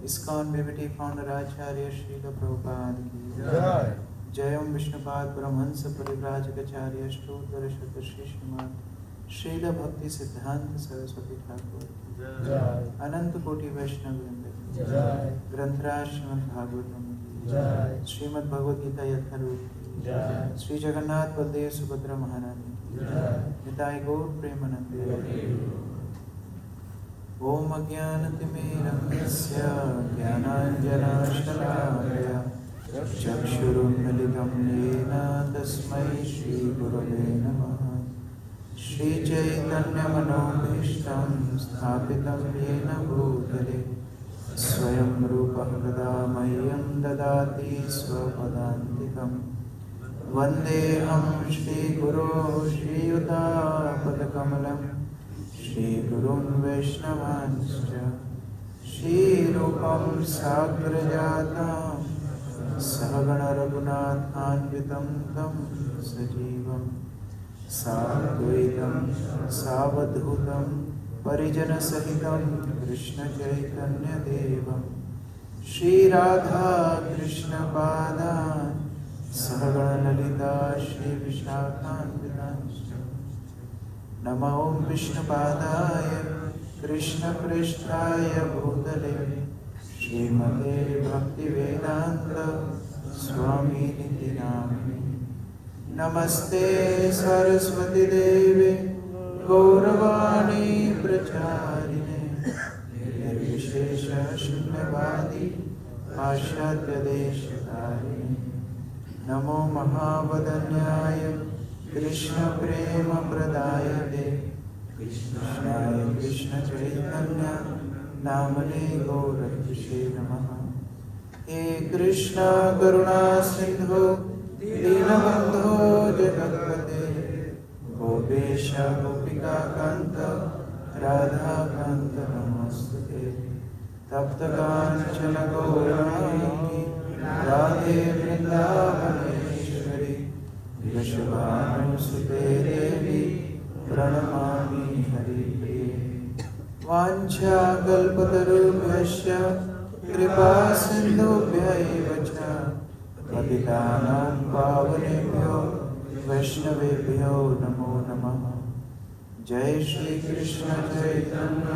ISKCON BBT founder Acharya Srila Prabhupada ki jai. Jayam Vishnupad Paramahansa Parivrajacharya Shtodhara Shatashi Srimad Srila Bhakti Siddhanta Saraswati Thakur ki jai. Ananta Koti Vaishnava Vrinda ki jai. Granthra Srimad Bhagavatam ki jai. Srimad Bhagavad Gita Yatharoopa ki jai. Sri Jagannath Baldev Subhadra Maharani ki jai. Nitai Gaur Premanande Om Ajnanatimirandasya Jnananjana-shalakaya Chakshurunmilitam Yena Tasmai Shri Gurave Namaha Shri Chaitanya Manobhishtam Sthapitam Yena Bhutale Swayam Rupa Kadamahyam Dadati Swapadantikam वन्देऽहं श्रीगुरो श्रीयुतापदकमलं श्रीगुरुन् वैष्णवांश्च श्रीरूपं साग्रजातं सहगण रघुनाथान्वितं तं सजीवं साद्वैतं सावधूतं परिजनसहितं कृष्णचैतन्यदेवं श्रीराधा कृष्णपादान् सहगण ललिता श्रीविशाखान्वितांश्च नमो विष्णुपादाय कृष्णपृष्ठाय भूतले श्रीमते भक्तिवेदान्त स्वामिनिति नामिने। नमस्ते सरस्वती देवे गौरवाणी प्रचारिणे निर्विशेष शून्यवादी पाश्चात्यदेशतारिणे। नमो महावदन्याय कृष्ण प्रेम प्रदायते कृष्णाय कृष्ण चैतन्य नामने गौरक्षे नमः। हे कृष्ण करुणा सिंधु दीनबंधो जगत्पते गोपेश गोपिका कांत राधा कांत नमोस्तुते। तप्त कांचन गौरांगी राधे वृंदावनेश्वरी वृषभानुसुते देवी प्रणमामि हरिप्रिये। वाञ्छाकल्पतरुभ्यश्च कृपा सिन्धुभ्यैव च पतितानां पावनेभ्यो वैष्णवेभ्यो नमो नमः। जय श्री कृष्ण चैतन्य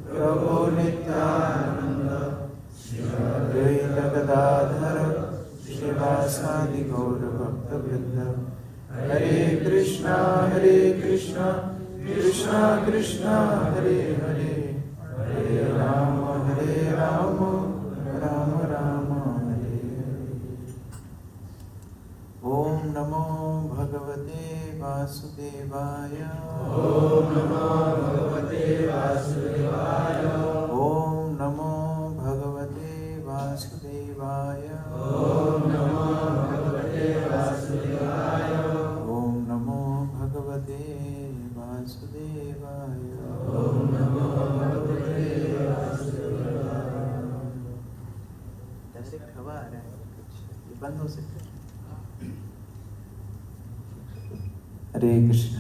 प्रभु नित्यानंद श्री गदाधर श्रीवासादि गौर भक्तवृंद। हरे कृष्णा कृष्णा कृष्णा हरे हरे हरे राम राम राम हरे हरे। ओम नमो भगवते वासुदेवाय। ओम नमो भगवते वासुदेवाय। ओम नमो भगवते वासुदेवाय। ओम नमो भगवते वासुदेवाय। ओम नमो भगवते वासुदेवाय। ओम नमो भगवते वासुदेवाय। डायरेक्ट हवा आ रहा है कुछ, ये बंद हो सकता है। हरे कृष्ण।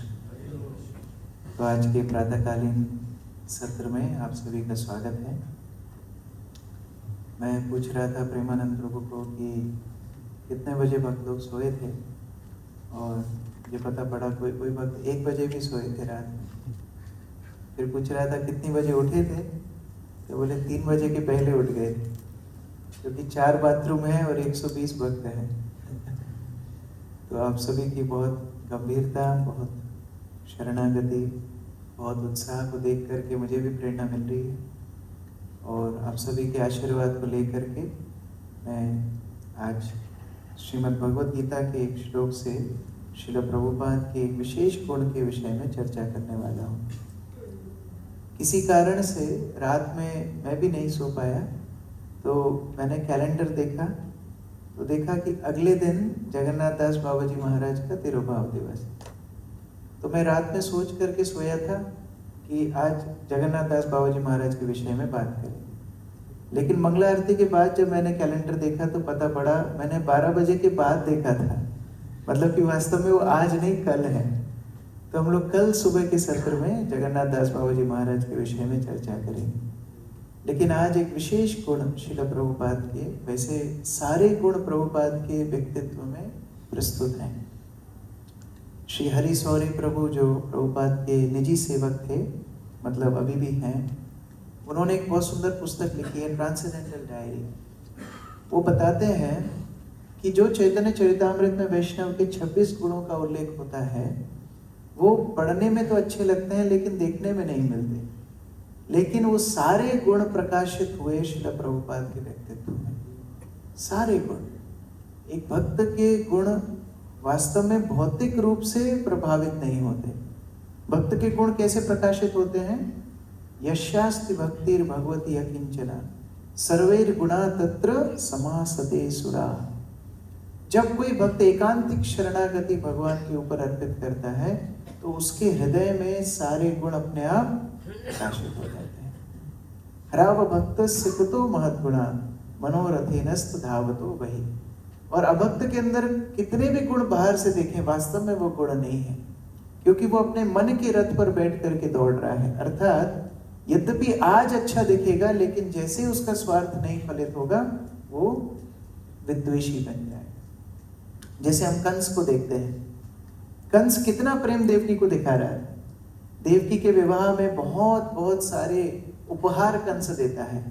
तो आज के प्रातःकालीन सत्र में आप सभी का स्वागत है। मैं पूछ रहा था प्रेमानंद प्रभु को कि कितने बजे भक्त लोग सोए थे, और मुझे पता पड़ा कोई भक्त 1 बजे भी सोए थे रात में। फिर पूछ रहा था कितनी बजे उठे थे, तो बोले 3 बजे के पहले उठ गए थे, क्योंकि 4 बाथरूम है और 120 भक्त हैं। तो आप सभी की बहुत गंभीरता, बहुत शरणागति, बहुत उत्साह को देख करके मुझे भी प्रेरणा मिल रही है, और आप सभी के आशीर्वाद को लेकर के मैं आज श्रीमद् भगवद गीता के एक श्लोक से श्रील प्रभुपाद के एक विशेष गुण के विषय में चर्चा करने वाला हूँ। किसी कारण से रात में मैं भी नहीं सो पाया, तो मैंने कैलेंडर देखा तो देखा कि अगले दिन जगन्नाथ दास बाबा जी महाराज का तिरुभाव दिवस है। तो मैं रात में सोच करके सोया था कि आज जगन्नाथ दास बाबा जी महाराज के विषय में बात करें, लेकिन मंगला आरती के बाद जब मैंने कैलेंडर देखा तो पता पड़ा मैंने 12 बजे के बाद देखा था, मतलब कि वास्तव में वो आज नहीं कल है। तो हम लोग कल सुबह के सत्र में जगन्नाथ दास बाबा जी महाराज के विषय में चर्चा करेंगे। लेकिन आज एक विशेष गुण श्रील प्रभुपाद के, वैसे सारे गुण प्रभुपाद के व्यक्तित्व में प्रस्तुत हैं। श्री हरि सौरी प्रभु जो प्रभुपाद के निजी सेवक थे, मतलब अभी भी हैं, उन्होंने एक बहुत सुंदर पुस्तक लिखी है, ट्रांसेंडेंटल डायरी। वो बताते हैं कि जो चैतन्य चरितामृत में वैष्णव के 26 गुणों का उल्लेख होता है, वो पढ़ने में तो अच्छे लगते हैं लेकिन देखने में नहीं मिलते। लेकिन वो सारे गुण प्रकाशित हुए श्रील प्रभुपाद के व्यक्तित्व में। सारे गुण, एक भक्त के गुण वास्तव में भौतिक रूप से प्रभावित नहीं होते। भक्त के गुण कैसे प्रकाशित होते हैं? यस्यास्ति भक्तिर् भगवती अकिंचना सर्वैर्गुणा तत्र समासते सुरा। जब कोई भक्त एकांतिक शरणागति भगवान के ऊपर अर्पित करता है तो उसके हृदय में सारे गुण अपने आप प्रकाशित हो जाते हैं। हराव भक्त सिकतो महद्गुणा मनोरथेनस्त धावतो वही। और अभक्त के अंदर कितने भी गुण बाहर से देखें, वास्तव में वो गुण नहीं है, क्योंकि वो अपने मन के रथ पर बैठ करके दौड़ रहा है। अर्थात यद्यपि आज अच्छा दिखेगा, लेकिन जैसे उसका स्वार्थ नहीं फलित होगा वो विद्वेषी बन जाएगा। जैसे हम कंस को देखते हैं, कंस कितना प्रेम देवकी को दिखा रहा है। देवकी के विवाह में बहुत बहुत सारे उपहार कंस देता है,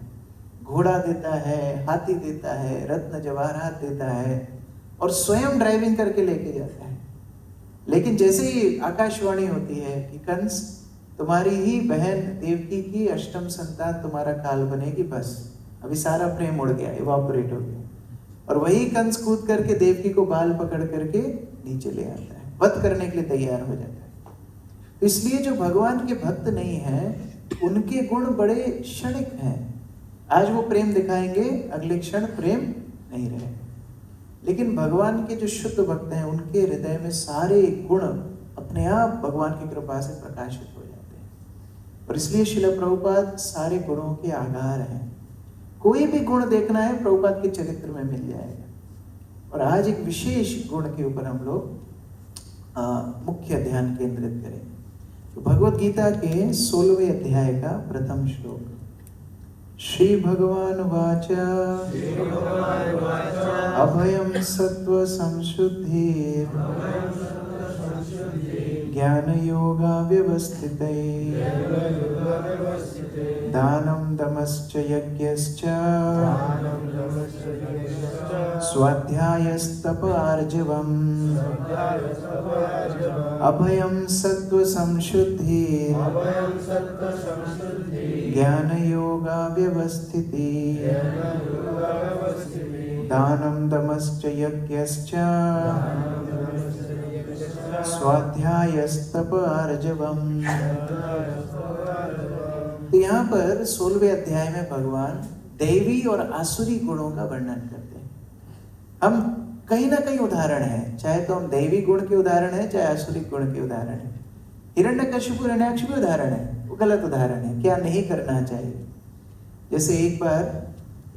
घोड़ा देता है, हाथी देता है, रत्न जवाहरात देता है और स्वयं ड्राइविंग करके लेके जाता है। लेकिन जैसे ही आकाशवाणी होती है कि कंस तुम्हारी ही बहन देवकी की अष्टम संतान तुम्हारा काल बनेगी, बस अभी सारा प्रेम उड़ गया, इवापोरेट हो गया। और वही कंस कूद करके देवकी को बाल पकड़ करके नीचे ले आता है, वध करने के लिए तैयार हो जाता है। तो इसलिए जो भगवान के भक्त नहीं हैं उनके गुण बड़े क्षणिक हैं। आज वो प्रेम दिखाएंगे, अगले क्षण प्रेम नहीं रहेगा। लेकिन भगवान के जो शुद्ध भक्त हैं उनके हृदय में सारे गुण अपने आप भगवान की कृपा से प्रकाशित हो जाते हैं। और इसलिए श्रील प्रभुपाद सारे गुणों के आधार हैं। कोई भी गुण देखना है प्रभुपाद के चरित्र में मिल जाएगा। और आज एक विशेष गुण के ऊपर हम लोग मुख्य ध्यान केंद्रित करें। तो भगवत गीता के 16वें अध्याय का प्रथम श्लोक। श्री भगवान वाचा अभयम सत्व संशुद्धि ज्ञान योगा व्यवस्थित दानम दमश्च यज्ञश्च स्वाध्यायस्तप आर्जवम् अभयम सत्व संशुद्धि ज्ञान योगा व्यवस्थिति दानम दमश्च यज्ञश्च स्वाध्यायस्तप आर्जवम्। तो यहाँ पर 16वें अध्याय में भगवान दैवी और आसुरी गुणों का वर्णन करते हैं। हम कहीं ना कहीं उदाहरण है, चाहे तो हम दैवी गुण के उदाहरण है, चाहे आसुरी गुण के उदाहरण है। हिरण्यकशिपु हिरण्याक्ष भी उदाहरण है, वो गलत उदाहरण है, क्या नहीं करना चाहिए। जैसे एक बार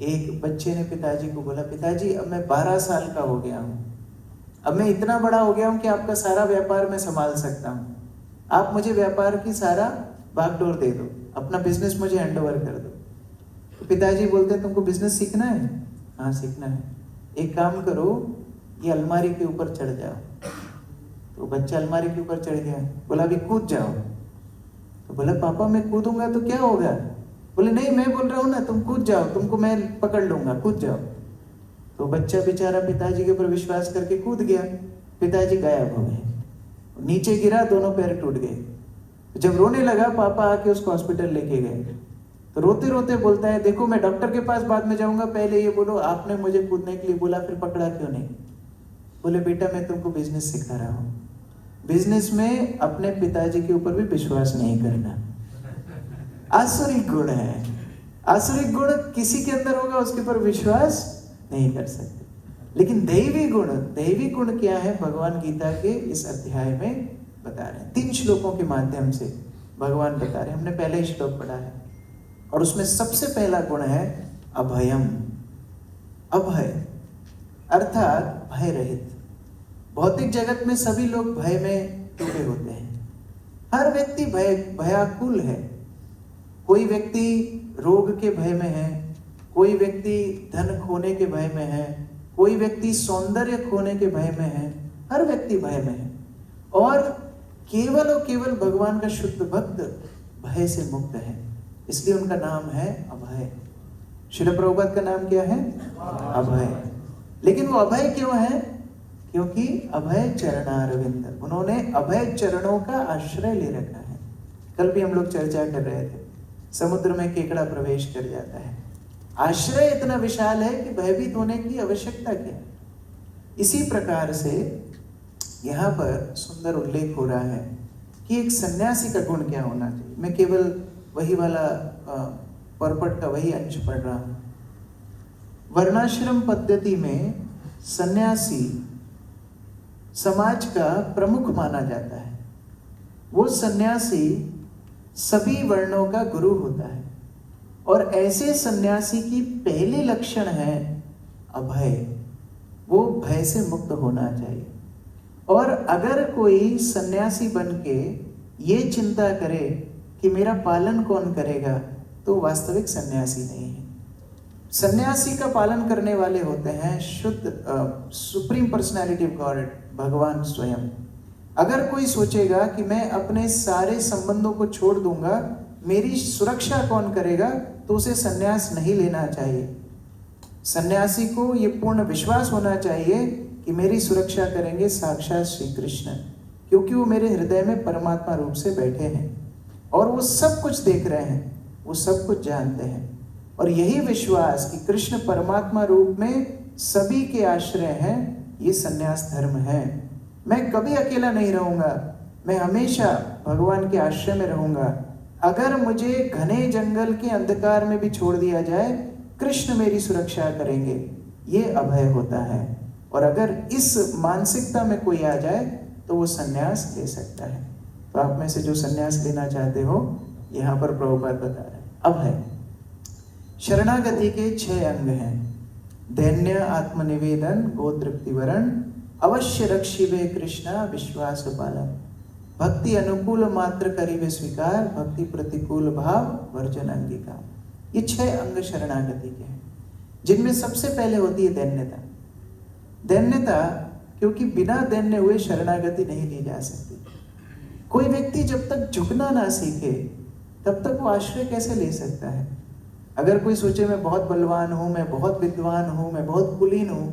एक बच्चे ने पिताजी को बोला, पिताजी अब मैं 12 साल का हो गया हूँ, अब मैं इतना बड़ा हो गया हूँ कि आपका सारा व्यापार मैं संभाल सकता हूँ, आप मुझे व्यापार की सारा बागडोर दे दो, अपना बिजनेस मुझे हैंड ओवर कर दो। तो पिताजी बोलते हैं तुमको बिजनेस सीखना है? हाँ सीखना है। एक काम करो, ये अलमारी के ऊपर चढ़ जाओ। तो बच्चा अलमारी के ऊपर चढ़ गया, बोला अभी कूद जाओ। तो बोला पापा मैं कूदूंगा तो क्या होगा? बोले नहीं मैं बोल रहा हूँ ना, तुम कूद जाओ, तुमको मैं पकड़ लूंगा, कूद जाओ। तो बच्चा बेचारा पिताजी के ऊपर विश्वास करके कूद गया, पिताजी गायब हो गए, नीचे गिरा, दोनों पैर टूट गए। जब रोने लगा पापा आके उसको हॉस्पिटल लेके गए, तो रोते रोते बोलता है देखो मैं डॉक्टर के पास बाद में जाऊंगा, पहले ये बोलो आपने मुझे कूदने के लिए बोला, फिर पकड़ा क्यों नहीं? बोले बेटा मैं तुमको बिजनेस सिखा रहा हूँ, बिजनेस में अपने पिताजी के ऊपर भी विश्वास नहीं करना। आसुरी गुण है, आसुरी गुण किसी के अंदर होगा उसके ऊपर विश्वास नहीं कर सकते। लेकिन दैवी गुण क्या है भगवान गीता के इस अध्याय में बता रहे हैं। 3 श्लोकों के माध्यम से भगवान बता रहे हैं। हमने पहले ही श्लोक पढ़ा है और उसमें सबसे पहला गुण है अभयम। अभय अर्थात भय रहित। भौतिक जगत में सभी लोग भय में डूबे होते हैं, हर व्यक्ति भयाकुल है। कोई व्यक्ति रोग के भय में है, कोई व्यक्ति धन खोने के भय में है, कोई व्यक्ति सौंदर्य खोने के भय में है, हर व्यक्ति भय में है। और केवल और केवल भगवान का शुद्ध भक्त भय से मुक्त है, इसलिए उनका नाम है अभय। श्रील प्रभुपाद का नाम क्या है? अभय। लेकिन वो अभय क्यों है? क्योंकि अभय चरणारविंद, उन्होंने अभय चरणों का आश्रय ले रखा है। कल भी हम लोग चर्चा कर रहे थे, समुद्र में केकड़ा प्रवेश कर जाता है, आश्रय इतना विशाल है कि भयभीत होने की आवश्यकता क्या। इसी प्रकार से यहाँ पर सुंदर उल्लेख हो रहा है कि एक सन्यासी का गुण क्या होना चाहिए। मैं केवल वही वाला पर्पट का वही अंश पढ़ रहा हूँ। वर्णाश्रम पद्धति में सन्यासी समाज का प्रमुख माना जाता है। वो सन्यासी सभी वर्णों का गुरु होता है और ऐसे सन्यासी की पहले लक्षण है अभय। वो भय से मुक्त होना चाहिए। और अगर कोई सन्यासी बन के ये चिंता करे कि मेरा पालन कौन करेगा, तो वास्तविक सन्यासी नहीं है। सन्यासी का पालन करने वाले होते हैं शुद्ध सुप्रीम पर्सनालिटी ऑफ गॉड, भगवान स्वयं। अगर कोई सोचेगा कि मैं अपने सारे संबंधों को छोड़ दूंगा, मेरी सुरक्षा कौन करेगा, तो उसे सन्यास नहीं लेना चाहिए। सन्यासी को ये पूर्ण विश्वास होना चाहिए कि मेरी सुरक्षा करेंगे साक्षात श्री कृष्ण, क्योंकि वो मेरे हृदय में परमात्मा रूप से बैठे हैं और वो सब कुछ देख रहे हैं, वो सब कुछ जानते हैं। और यही विश्वास कि कृष्ण परमात्मा रूप में सभी के आश्रय हैं, ये सन्यास धर्म है। मैं कभी अकेला नहीं रहूंगा, मैं हमेशा भगवान के आश्रय में रहूंगा। अगर मुझे घने जंगल के अंधकार में भी छोड़ दिया जाए, कृष्ण मेरी सुरक्षा करेंगे, ये अभय होता है। और अगर इस मानसिकता में कोई आ जाए तो वो सन्यास ले सकता है। तो आप में से जो सन्यास लेना चाहते हो, यहाँ पर प्रभुपाद बता रहे हैं। अभय शरणागति के 6 अंग हैं। दैन्य, आत्मनिवेदन, गोतृप्ति वरण, अवश्य रक्षिबे कृष्णा, विश्वास पालन, भक्ति अनुकूल मात्र करिबे स्वीकार, भक्ति प्रतिकूल भाव वर्जन अंगीकार। ये 6 अंग शरणागति के हैं, जिनमें सबसे पहले होती है दैन्यता। दैन्यता, क्योंकि बिना दैन्य हुए शरणागति नहीं ली जा सकती। कोई व्यक्ति जब तक झुकना ना सीखे, तब तक वो आश्रय कैसे ले सकता है? अगर कोई सोचे मैं बहुत बलवान हूं, मैं बहुत विद्वान हूं, मैं बहुत कुलीन हूं,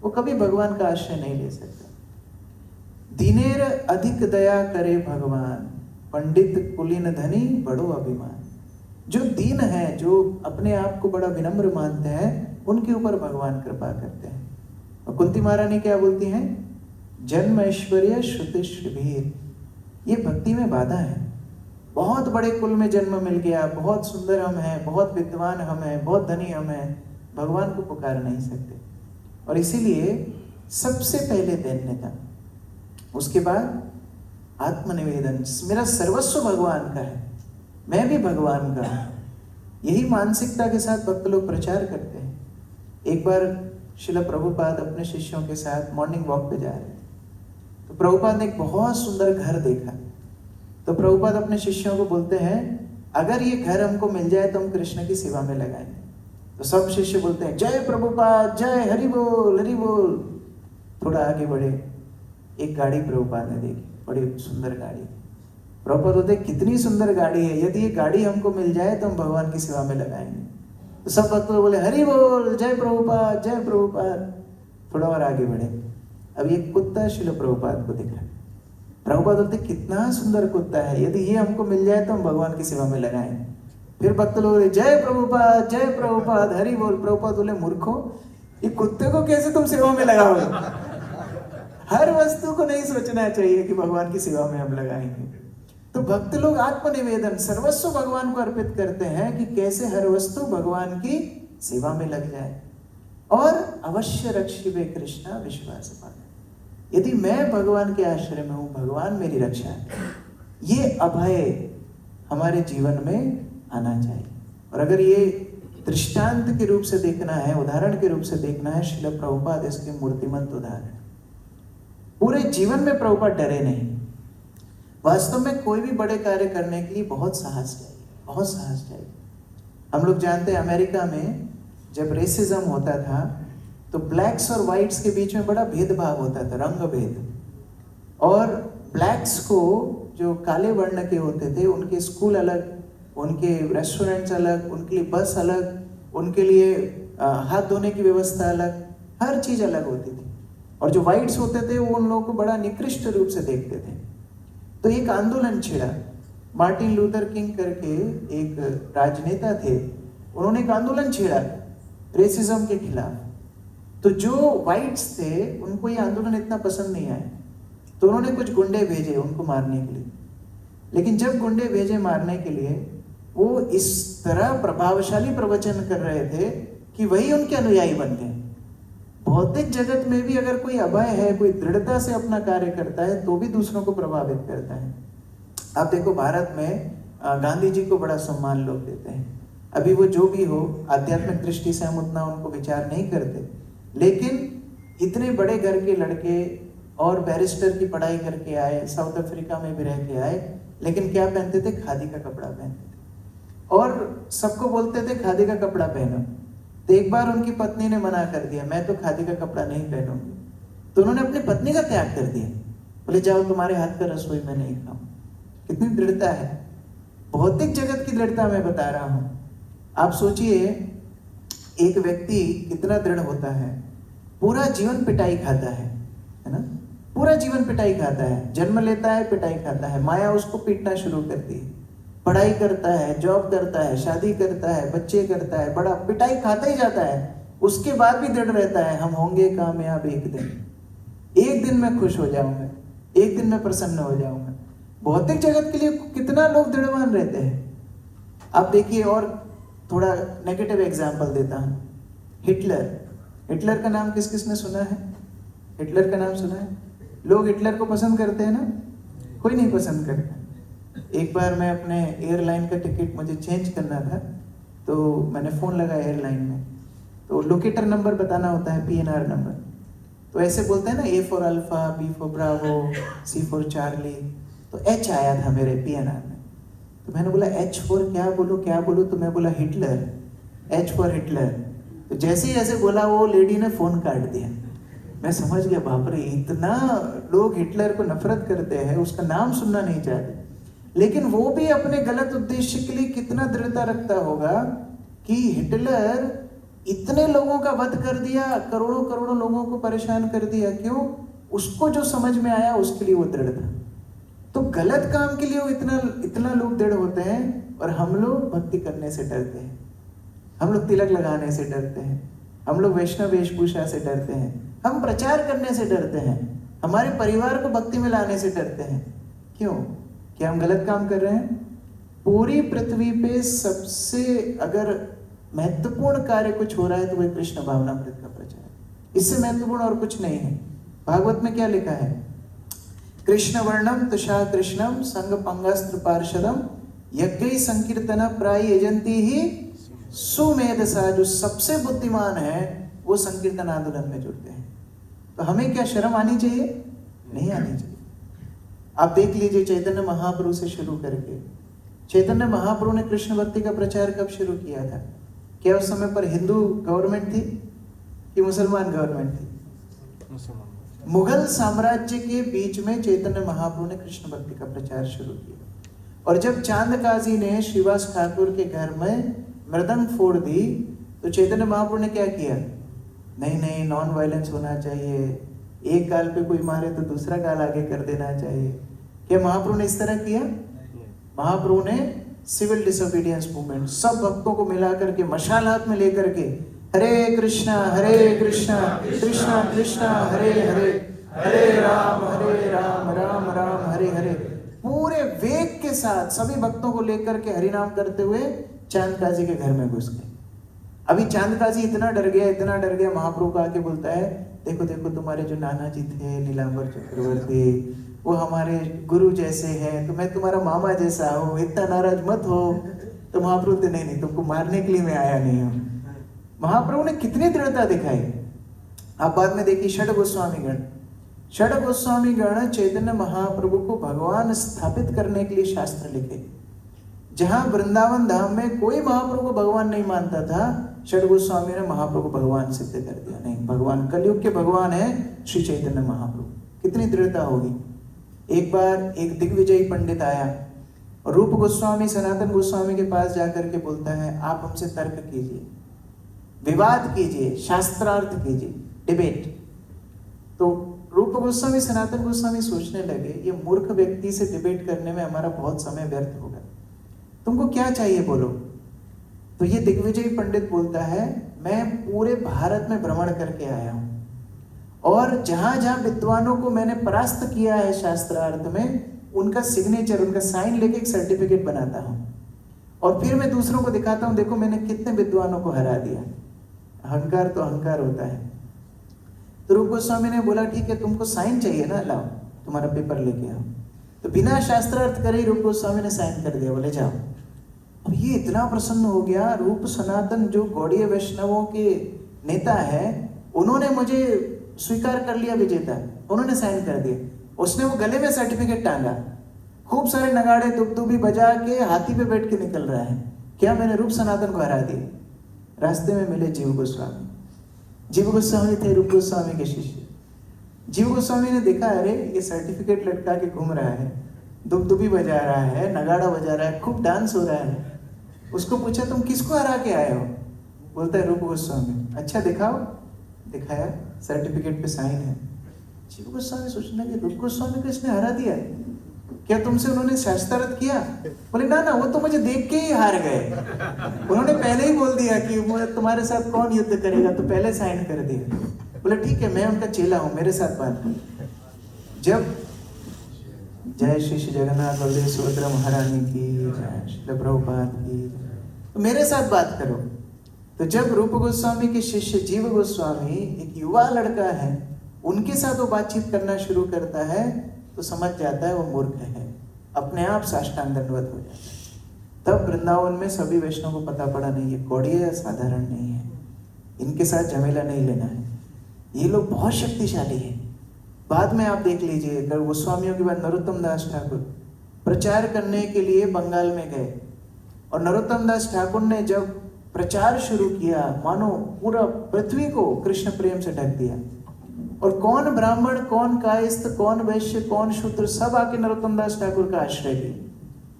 वो कभी भगवान का आश्रय नहीं ले सकता। दीनेर अधिक दया करे भगवान, पंडित कुलीन धनी बड़ो अभिमान। जो दीन है, जो अपने आप को बड़ा विनम्र मानते हैं, उनके ऊपर भगवान कृपा करते हैं। और कुंती महारानी क्या बोलती हैं? जन्म ऐश्वर्य श्रुति श्रीभीर। ये भक्ति में बाधा है। बहुत बड़े कुल में जन्म मिल गया, बहुत सुंदर हम हैं, बहुत विद्वान हम हैं, बहुत धनी हम हैं, भगवान को पुकार नहीं सकते। और इसीलिए सबसे पहले दैन्यता, उसके बाद आत्मनिवेदन। मेरा सर्वस्व भगवान का है, मैं भी भगवान का हूं। यही मानसिकता के साथ भक्त लोग प्रचार करते हैं। एक बार श्रील प्रभुपाद अपने शिष्यों के साथ मॉर्निंग वॉक पे जा रहे थे, तो प्रभुपाद ने एक बहुत सुंदर घर देखा। तो प्रभुपाद अपने शिष्यों को बोलते हैं, अगर ये घर हमको मिल जाए तो हम कृष्ण की सेवा में लगाएंगे। तो सब शिष्य बोलते हैं, जय प्रभुपाद, जय हरि बोल, हरि बोल। थोड़ा आगे बढ़े, एक गाड़ी प्रभुपाद ने देखी, बड़ी सुंदर गाड़ी। प्रभुपाद बोलते, कितनी सुंदर गाड़ी है, यदि ये गाड़ी हमको मिल जाए तो हम भगवान की सेवा में लगाएंगे। तो सब भक्त बोले, हरि बोल, जय प्रभुपाद, जय प्रभुपाद। थोड़ा और आगे बढ़े, अब ये कुत्ता श्रील प्रभुपाद को दिखा। प्रभुपाद बोलते, कितना सुंदर कुत्ता है, यदि ये हमको मिल जाए तो हम भगवान की सेवा में लगाएंगे। फिर भक्त लोग बोले, जय प्रभुपाद, जय प्रभुपाद, हरि बोल। प्रभुपाद बोले, मूर्खो, ये कुत्ते को कैसे तुम सेवा में लगाओगे? हर वस्तु को नहीं सोचना चाहिए कि भगवान की सेवा में हम लगाएंगे। तो भक्त लोग आत्मनिवेदन, सर्वस्व भगवान को अर्पित करते हैं कि कैसे हर वस्तु भगवान की सेवा में लग जाए। और अवश्य रक्षिबे कृष्णा, विश्वास पालन। यदि मैं भगवान के आश्रय में हूं, भगवान मेरी रक्षा है। ये अभय हमारे जीवन में आना चाहिए। और अगर ये दृष्टांत के रूप से देखना है, उदाहरण के रूप से देखना है, श्रील प्रभुपाद इसके मूर्तिमंत उदाहरण। पूरे जीवन में प्रभुपाद डरे नहीं। वास्तव में कोई भी बड़े कार्य करने के लिए बहुत साहस चाहिए, बहुत साहस चाहिए। हम लोग जानते हैं अमेरिका में जब रेसिज्म होता था तो ब्लैक्स और वाइट्स के बीच में बड़ा भेदभाव होता था, रंग भेद। और ब्लैक्स को, जो काले वर्ण के होते थे, उनके स्कूल अलग, उनके रेस्टोरेंट्स अलग, उनके लिए बस अलग, उनके लिए हाथ धोने की व्यवस्था अलग, हर चीज अलग होती थी। और जो वाइट्स होते थे वो उन लोगों को बड़ा निकृष्ट रूप से देखते थे। तो एक आंदोलन छिड़ा। मार्टिन लूथर किंग करके एक राजनेता थे, उन्होंने एक आंदोलन छेड़ा रेसिज्म के खिलाफ। तो जो वाइट्स थे उनको ये आंदोलन इतना पसंद नहीं आया, तो उन्होंने कुछ गुंडे भेजे उनको मारने के लिए। लेकिन जब गुंडे भेजे मारने के लिए, वो इस तरह प्रभावशाली प्रवचन कर रहे थे कि वही उनके अनुयायी बन गए। भौतिक जगत में भी अगर कोई अभय है, कोई दृढ़ता से अपना कार्य करता है, तो भी दूसरों को प्रभावित करता है। आप देखो भारत में गांधी जी को बड़ा सम्मान लोग देते हैं। अभी वो जो भी हो, आध्यात्मिक दृष्टि से हम उतना उनको विचार नहीं करते, लेकिन इतने बड़े घर के लड़के और बैरिस्टर की पढ़ाई करके आए, साउथ अफ्रीका में भी रह के आए, लेकिन क्या पहनते थे? खादी का कपड़ा पहनते थे और सबको बोलते थे खादी का कपड़ा पहनो। तो एक बार उनकी पत्नी ने मना कर दिया, मैं तो खादी का कपड़ा नहीं पहनूंगी। तो उन्होंने अपनी पत्नी का त्याग कर दिया, बोले जाओ तुम्हारे हाथ का रसोई मैं नहीं खाऊं। कितनी दृढ़ता है, भौतिक जगत की दृढ़ता मैं बता रहा हूं। आप सोचिए एक व्यक्ति कितना दृढ़ होता है, पूरा जीवन पिटाई खाता है ना, पूरा जीवन पिटाई खाता है, जन्म लेता है पिटाई खाता है, माया उसको पीटना शुरू करती है, पढ़ाई करता है, जॉब करता है, शादी करता है, बच्चे करता है, बड़ा पिटाई खाता ही जाता है, उसके बाद भी दृढ़ रहता है, हम होंगे कामयाब एक दिन मैं खुश हो जाऊंगा, एक दिन मैं प्रसन्न हो जाऊंगा। भौतिक जगत के लिए कितना लोग दृढ़वान रहते हैं। आप देखिए, और थोड़ा नेगेटिव एग्जाम्पल देता हूं, हिटलर का नाम किस किसने सुना है? हिटलर का नाम सुना है? लोग हिटलर को पसंद करते हैं ना? कोई नहीं पसंद करता। एक बार मैं अपने एयरलाइन का टिकट मुझे चेंज करना था, तो मैंने फ़ोन लगाया एयरलाइन में, तो लोकेटर नंबर बताना होता है, PNR नंबर। तो ऐसे बोलते हैं ना, A for alpha, B for Bravo, C for Charlie, तो H आया था मेरे PNR में। तो मैंने बोला H फॉर क्या बोलूँ, तो मैं बोला हिटलर, H फॉर हिटलर। तो जैसे ही ऐसे बोला वो लेडी ने फ़ोन काट दिया। मैं समझ गया, बाप रे, इतना लोग हिटलर को नफरत करते हैं, उसका नाम सुनना नहीं चाहते। लेकिन वो भी अपने गलत उद्देश्य के लिए कितना दृढ़ता रखता होगा कि हिटलर इतने लोगों का वध कर दिया, करोड़ों करोड़ों लोगों को परेशान कर दिया। क्यों? उसको जो समझ में आया उसके लिए वो दृढ़ था। तो गलत काम के लिए वो इतना लोग दृढ़ होते हैं, और हम लोग भक्ति करने से डरते हैं, हम लोग तिलक लगाने से डरते हैं, हम लोग वैष्णव वेशभूषा से डरते हैं, हम प्रचार करने से डरते हैं, हमारे परिवार को भक्ति में लाने से डरते हैं। क्यों? क्या हम गलत काम कर रहे हैं? पूरी पृथ्वी पे सबसे अगर महत्वपूर्ण कार्य कुछ हो रहा है तो वह कृष्ण भावनामृत का प्रचार है। इससे महत्वपूर्ण और कुछ नहीं है। भागवत में क्या लिखा है? कृष्ण वर्णम तुषा कृष्णम संग पंगस्त्र पार्षदम यज्ञ संकीर्तन प्राय यजंती ही सुमेधसा। जो सबसे बुद्धिमान है वो संकीर्तन आंदोलन में जुड़ते हैं। तो हमें क्या शर्म आनी चाहिए? नहीं आनी चाहिए। आप देख लीजिए, चैतन्य महाप्रभु से शुरू करके, चैतन्य महाप्रभु ने कृष्ण भक्ति का प्रचार कब शुरू किया था? क्या उस समय पर हिंदू गवर्नमेंट थी कि मुसलमान गवर्नमेंठ थी? मुगल साम्राज्य के बीच में चैतन्य महाप्रभु ने कृष्ण भक्ति का प्रचार शुरू किया। और जब चांद काजी ने श्रीवास ठाकुर के घर में मृदंग फोड़ दी, तो चैतन्य महाप्रभु ने क्या किया? नहीं, नॉन वायलेंस होना चाहिए, एक गाल पे कोई मारे तो दूसरा गाल आगे कर देना चाहिए। क्या महाप्रभु ने इस तरह किया? महाप्रभु ने सिविल डिसोबीडियंस मूवमेंट, सब भक्तों को मिला करके मशाल हाथ में लेकर के हरे कृष्णा कृष्णा कृष्णा हरे हरे, हरे राम राम राम हरे हरे, पूरे वेग के साथ सभी भक्तों को लेकर के हरिनाम करते हुए चांद काजी के घर में घुस गए। अभी चांद काजी इतना डर गया, महाप्रभु को आके बोलता है, देखो तुम्हारे जो नाना जी थे नीलांबर चक्रवर्ती, वो हमारे गुरु जैसे हैं, तो मैं तुम्हारा मामा जैसा हूँ, इतना नाराज मत हो। तो महाप्रभु बोलते नहीं, तुमको मारने के लिए मैं आया नहीं हूँ। महाप्रभु ने कितनी दृढ़ता दिखाई। आप बाद में देखिए षड गोस्वामी गण चैतन्य महाप्रभु को भगवान स्थापित करने के लिए शास्त्र लिखे। जहां वृंदावन धाम में कोई महाप्रभु को भगवान नहीं मानता था, षड गोस्वामी ने महाप्रभु को भगवान सिद्ध कर दिया। नहीं, भगवान कलयुग के भगवान है श्री चैतन्य महाप्रभु। कितनी दृढ़ता होगी। एक बार एक दिग्विजयी पंडित आया और रूप गोस्वामी सनातन गोस्वामी के पास जाकर के बोलता है, आप हमसे तर्क कीजिए, विवाद कीजिए, शास्त्रार्थ कीजिए, डिबेट। तो रूप गोस्वामी सनातन गोस्वामी सोचने लगे, ये मूर्ख व्यक्ति से डिबेट करने में हमारा बहुत समय व्यर्थ होगा, तुमको क्या चाहिए बोलो। तो ये दिग्विजयी पंडित बोलता है, मैं पूरे भारत में भ्रमण करके आया हूं और जहां जहां विद्वानों को मैंने परास्त किया है शास्त्रार्थ में, उनका सिग्नेचर, उनका साइन लेके एक सर्टिफिकेट बनाता हूं और फिर मैं दूसरों को दिखाता हूं, देखो मैंने कितने विद्वानों को हरा दिया। अहंकार तो अहंकार होता है। तो रूप गोस्वामी ने बोला ठीक है, तुमको साइन चाहिए ना, लाओ तुम्हारा पेपर लेके आओ। तो बिना शास्त्रार्थ करे रूप गोस्वामी ने साइन कर दिया, बोले जाओ। अब ये इतना प्रसन्न हो गया, रूप सनातन जो गौड़ीय वैष्णवों के नेता है, उन्होंने मुझे स्वीकार कर लिया विजेता, उन्होंने साइन कर दिया। उसने वो गले में सर्टिफिकेट टांगा, खूब सारे नगाड़े दुबदुबी बजा के हाथी पे बैठ के निकल रहा है, क्या मैंने रूप सनातन को हरा दिया। रास्ते में मिले जीव गोस्वामी। जीव गोस्वामी थे रूप गोस्वामी के शिष्य। जीव गोस्वामी ने देखा, अरे ये सर्टिफिकेट लटका के घूम रहा है, दुबदुबी बजा रहा है, नगाड़ा बजा रहा है, खूब डांस हो रहा है। उसको पूछा तुम किसको हरा के आए हो? बोलता है रूप गोस्वामी। अच्छा दिखाओ, दिखाया, सर्टिफिकेट पे साइन है। जीव गोस्वामी सोचने लगे रूप गोस्वामी को इसने हरा दिया, क्या तुमसे उन्होंने शास्त्रार्थ किया? बोले ना ना, वो तो मुझे देख के ही हार गए, उन्होंने पहले ही बोल दिया कि तुम्हारे साथ कौन युद्ध करेगा, तो पहले साइन कर दिया। बोले ठीक है, मैं उनका चेला हूं, मेरे साथ बात करो। जब जय श्री श्री जगन्नाथ बलदेव सुभद्रा महारानी की जय, श्रील प्रभुपाद की, तो मेरे साथ बात करो। तो जब रूप गोस्वामी के शिष्य जीव गोस्वामी, एक युवा लड़का है, उनके साथ वो बातचीत करना शुरू करता है, तो समझ जाता है वो मूर्ख है, अपने आप साष्टांग दंडवत हो जाता है। तब वृंदावन में सभी वैष्णव को पता पड़ा, नहीं ये गौड़ीय साधारण नहीं है, इनके साथ झमेला नहीं लेना है, ये लोग बहुत शक्तिशाली है। बाद में आप देख लीजिए, गोस्वामियों के बाद नरोत्तम दास ठाकुर प्रचार करने के लिए बंगाल में गए, और नरोत्तम दास ठाकुर ने जब प्रचार शुरू किया, मानो पूरा पृथ्वी को कृष्ण प्रेम से ढक दिया। और कौन ब्राह्मण, कौन कायस्थ, कौन वैश्य, कौन शूद्र, सब आके नरोत्तम दास ठाकुर का आश्रय लिए।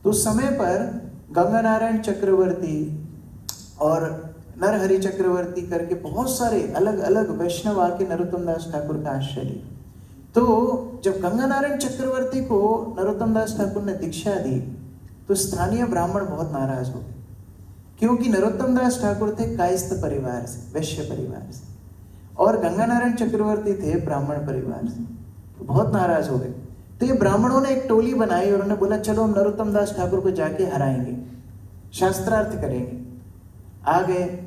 तो उस समय पर गंगा नारायण चक्रवर्ती और नरहरि चक्रवर्ती करके बहुत सारे अलग अलग वैष्णव आके नरोत्तम दास ठाकुर का आश्रय लिए। तो जब गंगा नारायण चक्रवर्ती को नरोत्तम दास ठाकुर ने दीक्षा दी, तो स्थानीय ब्राह्मण बहुत नाराज हो गए, क्योंकि नरोत्तम दास ठाकुर थे कायस्थ परिवार से, वैश्य परिवार से, और गंगा नारायण चक्रवर्ती थे ब्राह्मण परिवार से, तो बहुत नाराज हो गए। तो ये ब्राह्मणों ने एक टोली बनाई और उन्होंने बोला चलो हम नरोत्तम दास ठाकुर को जाके हराएंगे, शास्त्रार्थ करेंगे। आ गए,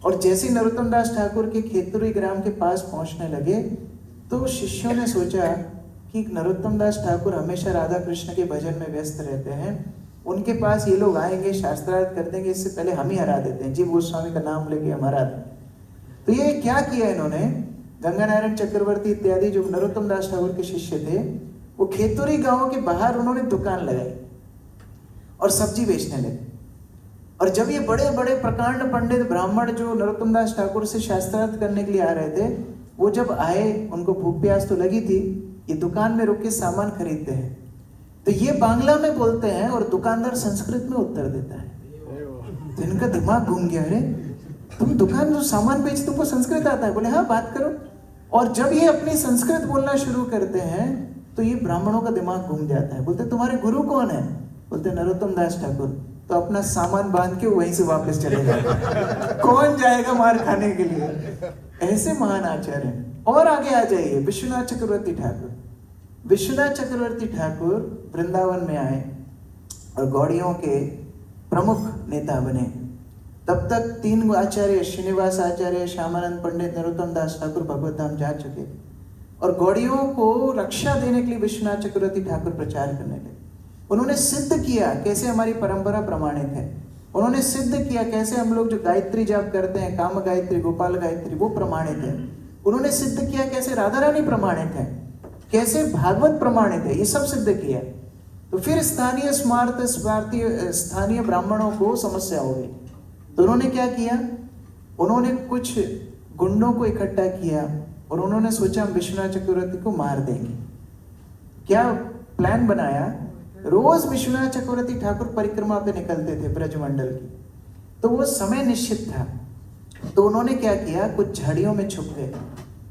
और जैसे नरोत्तम दास ठाकुर के खेतुरी ग्राम के पास पहुंचने लगे, तो शिष्यों ने सोचा कि नरोत्तम दास ठाकुर हमेशा राधा कृष्ण के भजन में व्यस्त रहते हैं, उनके पास ये लोग आएंगे, शास्त्रार्थ कर देंगे, इससे पहले हम ही हरा देते हैं, जीव गोस्वामी का नाम लेके हम हरा दें। तो ये क्या किया इन्होंने, गंगा नारायण चक्रवर्ती इत्यादि जो नरोत्तम दास ठाकुर के शिष्य थे, वो खेतुरी गांव के बाहर उन्होंने दुकान लगाई और सब्जी बेचने लगे। और जब ये बड़े बड़े प्रकांड पंडित ब्राह्मण जो नरोत्तम दास ठाकुर से शास्त्रार्थ करने के लिए आ रहे थे, वो जब आए, उनको भूख प्यास तो लगी थी, ये दुकान में रुक के सामान खरीदते हैं, तो ये बांग्ला में बोलते हैं और दुकानदार संस्कृत में उत्तर देता है। तो इनका दिमाग घूम गया, अरे तुम दुकान जो सामान बेच, तुमको संस्कृत आता है? बोले हाँ, बात करो। और जब ये अपनी संस्कृत बोलना शुरू करते हैं, तो ये ब्राह्मणों का दिमाग घूम जाता है। बोलते तुम्हारे गुरु कौन है? बोलते नरोत्तम दास ठाकुर। तो अपना सामान बांध के वहीं से वापस चले जाते। कौन जाएगा मार खाने के लिए? ऐसे महान आचार्य हैं। और आगे आ जाइए, विश्वनाथ चक्रवर्ती ठाकुर। विश्वनाथ चक्रवर्ती ठाकुर वृंदावन में आए और गौड़ियों के प्रमुख नेता बने। तब तक 3 आचार्य, श्रीनिवास आचार्य, श्यामानंद पंडित, नरोत्तम दास ठाकुर भगवत धाम जा चुके, और गौड़ियों को रक्षा देने के लिए विश्वनाथ चक्रवर्ती ठाकुर प्रचार करने लगे। उन्होंने सिद्ध किया कैसे हमारी परंपरा प्रमाणित है, उन्होंने सिद्ध किया कैसे हम लोग जो गायत्री जाप करते हैं, काम गायत्री, गोपाल गायत्री, वो प्रमाणित है। उन्होंने सिद्ध किया कैसे राधा रानी प्रमाणित है, कैसे भागवत प्रमाणित है, ये सब सिद्ध किया। तो फिर स्थानीय ब्राह्मणों को समस्या हो गई, तो उन्होंने क्या किया, उन्होंने कुछ गुंडों को इकट्ठा किया और उन्होंने सोचा हम विश्वनाथ चक्रवर्ती को मार देंगे। क्या प्लान बनाया, रोज विश्वनाथ चक्रवर्ती ठाकुर परिक्रमा पे निकलते थे ब्रजमंडल की, तो वो समय निश्चित था। तो उन्होंने क्या किया, कुछ झाड़ियों में छुप गए।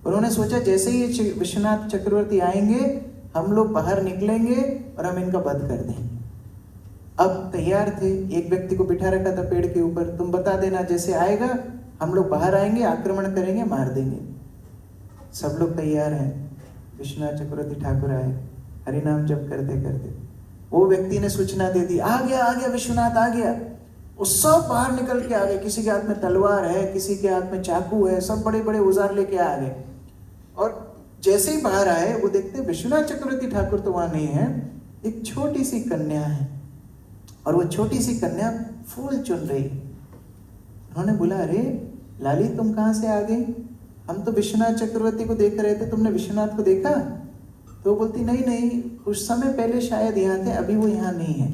उन्होंने सोचा जैसे ही विश्वनाथ चक्रवर्ती आएंगे, हम लोग बाहर निकलेंगे और हम इनका वध कर देंगे। अब तैयार थे, एक व्यक्ति को बिठा रखा था पेड़ के ऊपर, तुम बता देना जैसे आएगा हम लोग बाहर आएंगे, आक्रमण करेंगे, मार देंगे। सब लोग तैयार हैं। विश्वनाथ चक्रवर्ती ठाकुर आए, हरिनाम जप करते करते वो व्यक्ति ने सूचना दे दी, आ गया विश्वनाथ आ गया। वो सब बाहर निकल के आ गए, किसी के हाथ में तलवार है, किसी के हाथ में चाकू है, सब बड़े बड़े औजार लेके आ गए। और जैसे ही बाहर आए वो देखते विश्वनाथ चक्रवर्ती ठाकुर तो वहां नहीं है, एक छोटी सी कन्या है और वो छोटी सी कन्या फूल चुन रही। उन्होंने बोला, अरे लाली तुम कहाँ से आ गई? हम तो विश्वनाथ चक्रवर्ती को देख रहे थे, तुमने विश्वनाथ को देखा? तो बोलती, नहीं नहीं, कुछ समय पहले शायद यहाँ थे, अभी वो यहाँ नहीं है।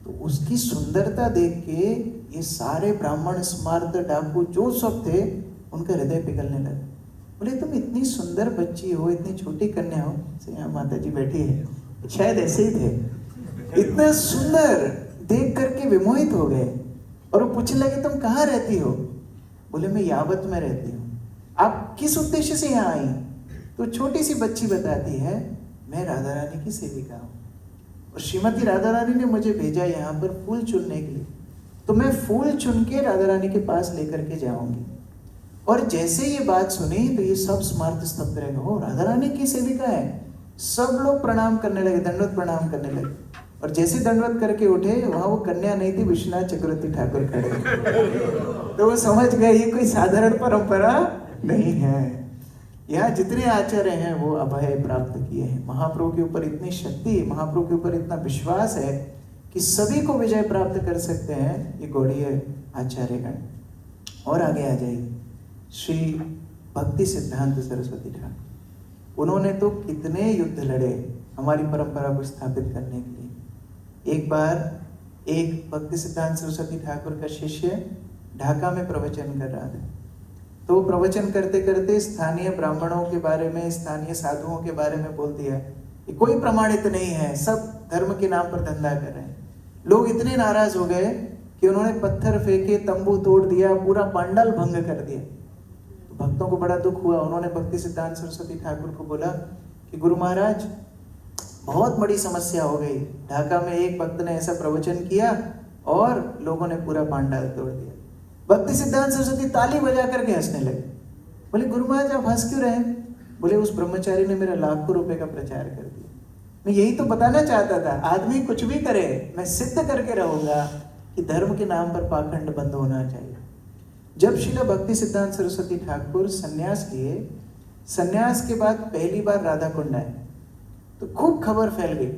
तो उसकी सुंदरता देख के ये सारे ब्राह्मण, स्मार्त, डाकू जो सब थे, उनका हृदय पिघलने लगा। बोले, तुम इतनी सुंदर बच्ची हो, इतनी छोटी कन्या हो, यहाँ माता जी बैठी है, शायद ऐसे ही थे, इतना सुंदर देख करके विमोहित हो गए। और वो पूछने लगे, तुम कहाँ रहती हो? बोले, मैं यावत में रहती हूँ। आप किस उद्देश्य से यहाँ आई? तो छोटी सी बच्ची बताती है, मैं राधा रानी की सेविका हूँ और श्रीमती राधा रानी ने मुझे भेजा यहाँ पर फूल चुनने के लिए, तो मैं फूल चुन के राधा रानी के पास लेकर के जाऊंगी। और जैसे ये बात सुनी तो ये सब स्मार्त स्तब्ध रह गए, राधा रानी की सेविका है। सब लोग प्रणाम करने लगे, दंडवत प्रणाम करने लगे। और जैसे दंडवत करके उठे, वहां वो कन्या नहीं थी, विश्वनाथ चक्रवर्ती ठाकुर खड़े। तो वो समझ गए ये कोई साधारण परंपरा नहीं है। यहाँ जितने आचार्य हैं वो अभय प्राप्त किए हैं। महाप्रभु के ऊपर इतनी शक्ति, महाप्रभु के ऊपर इतना विश्वास है कि सभी को विजय प्राप्त कर सकते हैं ये गौड़ीय आचार्यगण। और आगे आ जाइए, श्री भक्ति सिद्धांत सरस्वती ठाकुर, उन्होंने तो कितने युद्ध लड़े हमारी परंपरा को स्थापित करने के लिए। एक बार एक भक्ति सिद्धांत सरस्वती ठाकुर का शिष्य ढाका में प्रवचन कर रहा था। तो प्रवचन करते करते स्थानीय ब्राह्मणों के बारे में, स्थानीय साधुओं के बारे में बोल दिया कि कोई प्रमाणित नहीं है, सब धर्म के नाम पर धंधा कर रहे हैं। लोग इतने नाराज हो गए कि उन्होंने पत्थर फेंके, तंबू तोड़ दिया, पूरा पंडाल भंग कर दिया। तो भक्तों को बड़ा दुख हुआ। उन्होंने भक्ति सिद्धांत सरस्वती ठाकुर को बोला कि गुरु महाराज, बहुत बड़ी समस्या हो गई, ढाका में एक भक्त ने ऐसा प्रवचन किया और लोगों ने पूरा पंडाल तोड़ दिया। भक्ति सिद्धांत सरस्वती ताली बजा करके हंसने लगे। बोले, गुरु महाराज आप हंस क्यों रहे? बोले, उस ब्रह्मचारी ने मेरा लाखों रुपए का प्रचार कर दिया। मैं यही तो बताना चाहता था, आदमी कुछ भी करे, मैं सिद्ध करके रहूंगा कि धर्म के नाम पर पाखंड बंद होना चाहिए। जब श्रील भक्ति सिद्धांत सरस्वती ठाकुर संन्यास लिए, संन्यास के बाद पहली बार राधा कुंड आए, तो खूब खबर फैल गई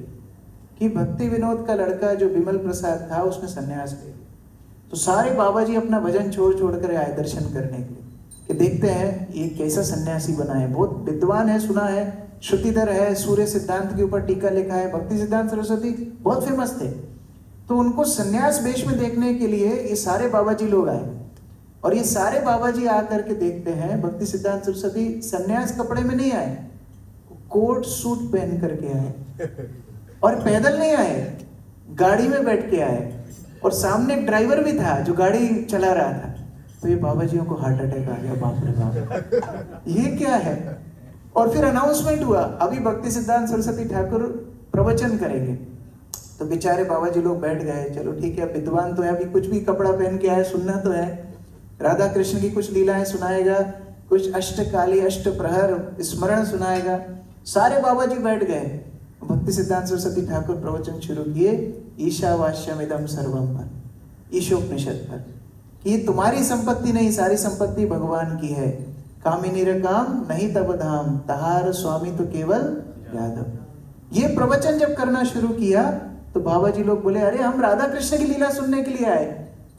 कि भक्ति विनोद का लड़का जो विमल प्रसाद था उसने संन्यास लिया। तो सारे बाबा जी अपना भजन छोड़ छोड़ कर आए दर्शन करने के लिए कि देखते हैं ये कैसा सन्यासी बना है, बहुत विद्वान है, सुना है, श्रुतिधर है, सूर्य सिद्धांत के ऊपर टीका लिखा है। भक्ति सिद्धांत सरस्वती बहुत फेमस थे। तो उनको सन्यास वेश में देखने के लिए ये सारे बाबा जी लोग आए और ये सारे बाबा जी आकर के देखते हैं भक्ति सिद्धांत सरस्वती सन्यास कपड़े में नहीं आए, कोट सूट पहन करके आए और पैदल नहीं आए, गाड़ी में बैठ के आए और सामने एक ड्राइवर भी था जो गाड़ी चला रहा था। तो ये बाबा जियों को हार्ट अटैक आ गया, बाप रे बाप, ये क्या है। और फिर अनाउंसमेंट हुआ, अभी भक्ति सिद्धांत सरस्वती ठाकुर प्रवचन करेंगे। तो बेचारे बाबा जी लोग बैठ गए, चलो ठीक है, विद्वान तो है, अभी कुछ भी कपड़ा पहन के आए, सुनना तो है, राधा कृष्ण की कुछ लीलाएं सुनाएगा, कुछ अष्टकाली अष्ट प्रहर स्मरण सुनाएगा। सारे बाबा जी बैठ गए। भक्ति सिद्धांत सरस्वती ठाकुर प्रवचन शुरू किए, ईशावास्यमिदं सर्वम पर, ईशोपनिषद पर, कि ये तुम्हारी संपत्ति नहीं, सारी संपत्ति भगवान की है। कामिनीर काम नहीं तब धाम, तहार स्वामी तो केवल यादव। ये प्रवचन जब करना शुरू किया तो बाबा जी लोग बोले, अरे हम राधा कृष्ण की लीला सुनने के लिए आए।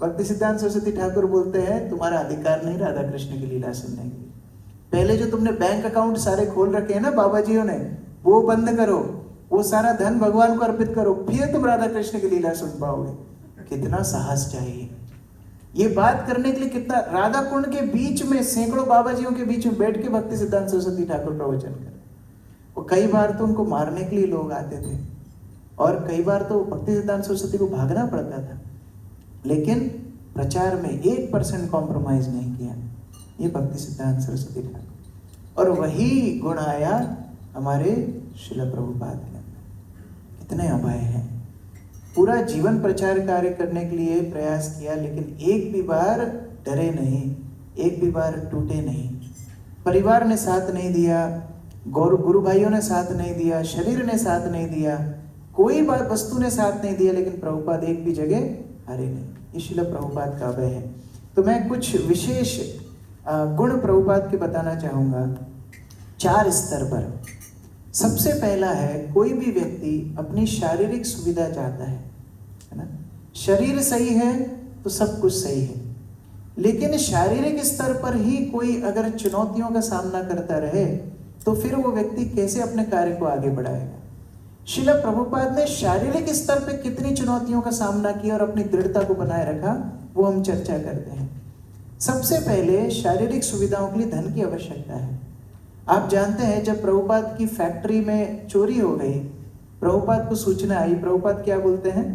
भक्ति सिद्धांत सरस्वती ठाकुर बोलते हैं, तुम्हारा अधिकार नहीं राधा कृष्ण की लीला सुनने के लिए। पहले जो तुमने बैंक अकाउंट सारे खोल रखे हैं ना बाबा जियों ने, वो बंद करो, वो सारा धन भगवान को अर्पित करो, फिर तुम राधा कृष्ण की लीला सुन पाओगे। कितना साहस चाहिए ये बात करने के लिए। कितना, राधा कुंड के बीच में सैकड़ों बाबा जियों के बीच में बैठ के भक्ति सिद्धांत सरस्वती ठाकुर प्रवचन करे। और कई बार तो उनको मारने के लिए लोग आते थे और कई बार तो भक्ति सिद्धांत सरस्वती को भागना पड़ता था, लेकिन प्रचार में 1% कॉम्प्रोमाइज नहीं किया ये भक्ति सिद्धांत सरस्वती ठाकुर। और वही गुण आया हमारे श्रील प्रभुपाद के अंदर। कितने अभय हैं, पूरा जीवन प्रचार कार्य करने के लिए प्रयास किया, लेकिन एक भी बार डरे नहीं, एक भी बार टूटे नहीं। परिवार ने साथ नहीं दिया, गुरु भाइयों ने साथ नहीं दिया, शरीर ने साथ नहीं दिया, कोई बात वस्तु ने साथ नहीं दिया, लेकिन प्रभुपाद एक भी जगह हारे नहीं। ये श्रील प्रभुपाद का अभय है। तो मैं कुछ विशेष गुण प्रभुपाद के बताना चाहूँगा। 4 स्तर पर। सबसे पहला है, कोई भी व्यक्ति अपनी शारीरिक सुविधा चाहता है ना। शरीर सही है तो सब कुछ सही है, लेकिन शारीरिक स्तर पर ही कोई अगर चुनौतियों का सामना करता रहे तो फिर वो व्यक्ति कैसे अपने कार्य को आगे बढ़ाएगा। श्रील प्रभुपाद ने शारीरिक स्तर पर कितनी चुनौतियों का सामना किया और अपनी दृढ़ता को बनाए रखा, वो हम चर्चा करते हैं। सबसे पहले शारीरिक सुविधाओं के लिए धन की आवश्यकता है। आप जानते हैं जब प्रभुपाद की फैक्ट्री में चोरी हो गई, प्रभुपाद को सूचना आई, प्रभुपाद क्या बोलते हैं,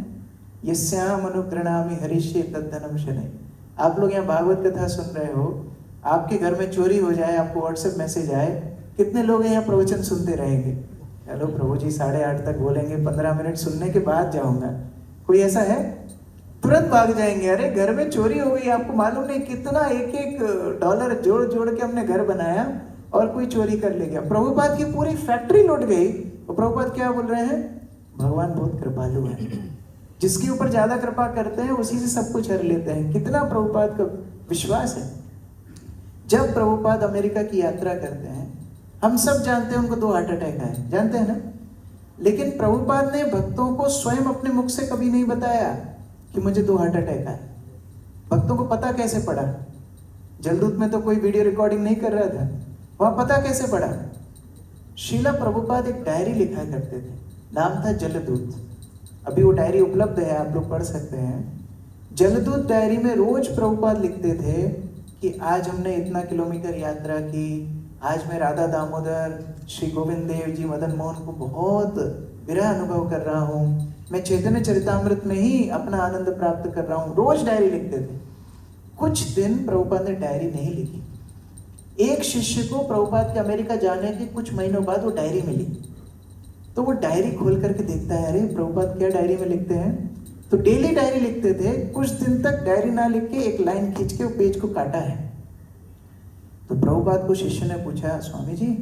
यस्याम अनुगृणामि हरिष्ये तद्धनम शनैः। आप लोग यहाँ भागवत कथा सुन रहे हो, आपके घर में चोरी हो जाए, आपको व्हाट्सएप मैसेज आए, कितने लोग यहाँ प्रवचन सुनते रहेंगे? चलो प्रभु जी 8:30 तक बोलेंगे, 15 मिनट सुनने के बाद जाऊंगा। कोई ऐसा है? तुरंत भाग जाएंगे। अरे घर में चोरी हो गई, आपको मालूम नहीं कितना $1-1 जोड़ जोड़ के हमने घर बनाया और कोई चोरी कर ले गया। प्रभुपाद की पूरी फैक्ट्री लूट गई। और प्रभुपाद क्या बोल रहे हैं? भगवान बहुत कृपालु है, जिसके ऊपर ज्यादा कृपा करते हैं उसी से सब कुछ हर लेते हैं। कितना प्रभुपाद का विश्वास है। जब प्रभुपाद अमेरिका की यात्रा करते हैं, हम सब जानते हैं उनको 2 हार्ट अटैक आए, जानते हैं ना। लेकिन प्रभुपाद ने भक्तों को स्वयं अपने मुख से कभी नहीं बताया कि मुझे 2 हार्ट अटैक आए। भक्तों को पता कैसे पड़ा? जलदूत में तो कोई वीडियो रिकॉर्डिंग नहीं कर रहा था, वहां पता कैसे पड़ा? श्रीला प्रभुपाद एक डायरी लिखा करते थे, नाम था जलदूत। अभी वो डायरी उपलब्ध है, आप लोग पढ़ सकते हैं। जलदूत डायरी में रोज प्रभुपाद लिखते थे कि आज हमने इतना किलोमीटर यात्रा की, आज मैं राधा दामोदर, श्री गोविंद देव जी, मदन मोहन को बहुत विरह अनुभव कर रहा हूँ, मैं चैतन्य चरितामृत में ही अपना आनंद प्राप्त कर रहा हूँ। रोज डायरी लिखते थे। कुछ दिन प्रभुपाद ने डायरी नहीं लिखी। एक शिष्य को प्रभुपाद के अमेरिका जाने के कुछ महीनों बाद वो डायरी मिली, तो वो डायरी खोल करके देखता है, अरे प्रभुपाद क्या डायरी में लिखते हैं? तो डेली डायरी लिखते थे। कुछ दिन तक डायरी ना लिख के एक लाइन खींच के वो पेज को काटा है। तो प्रभुपाद को शिष्य ने पूछा, स्वामी जी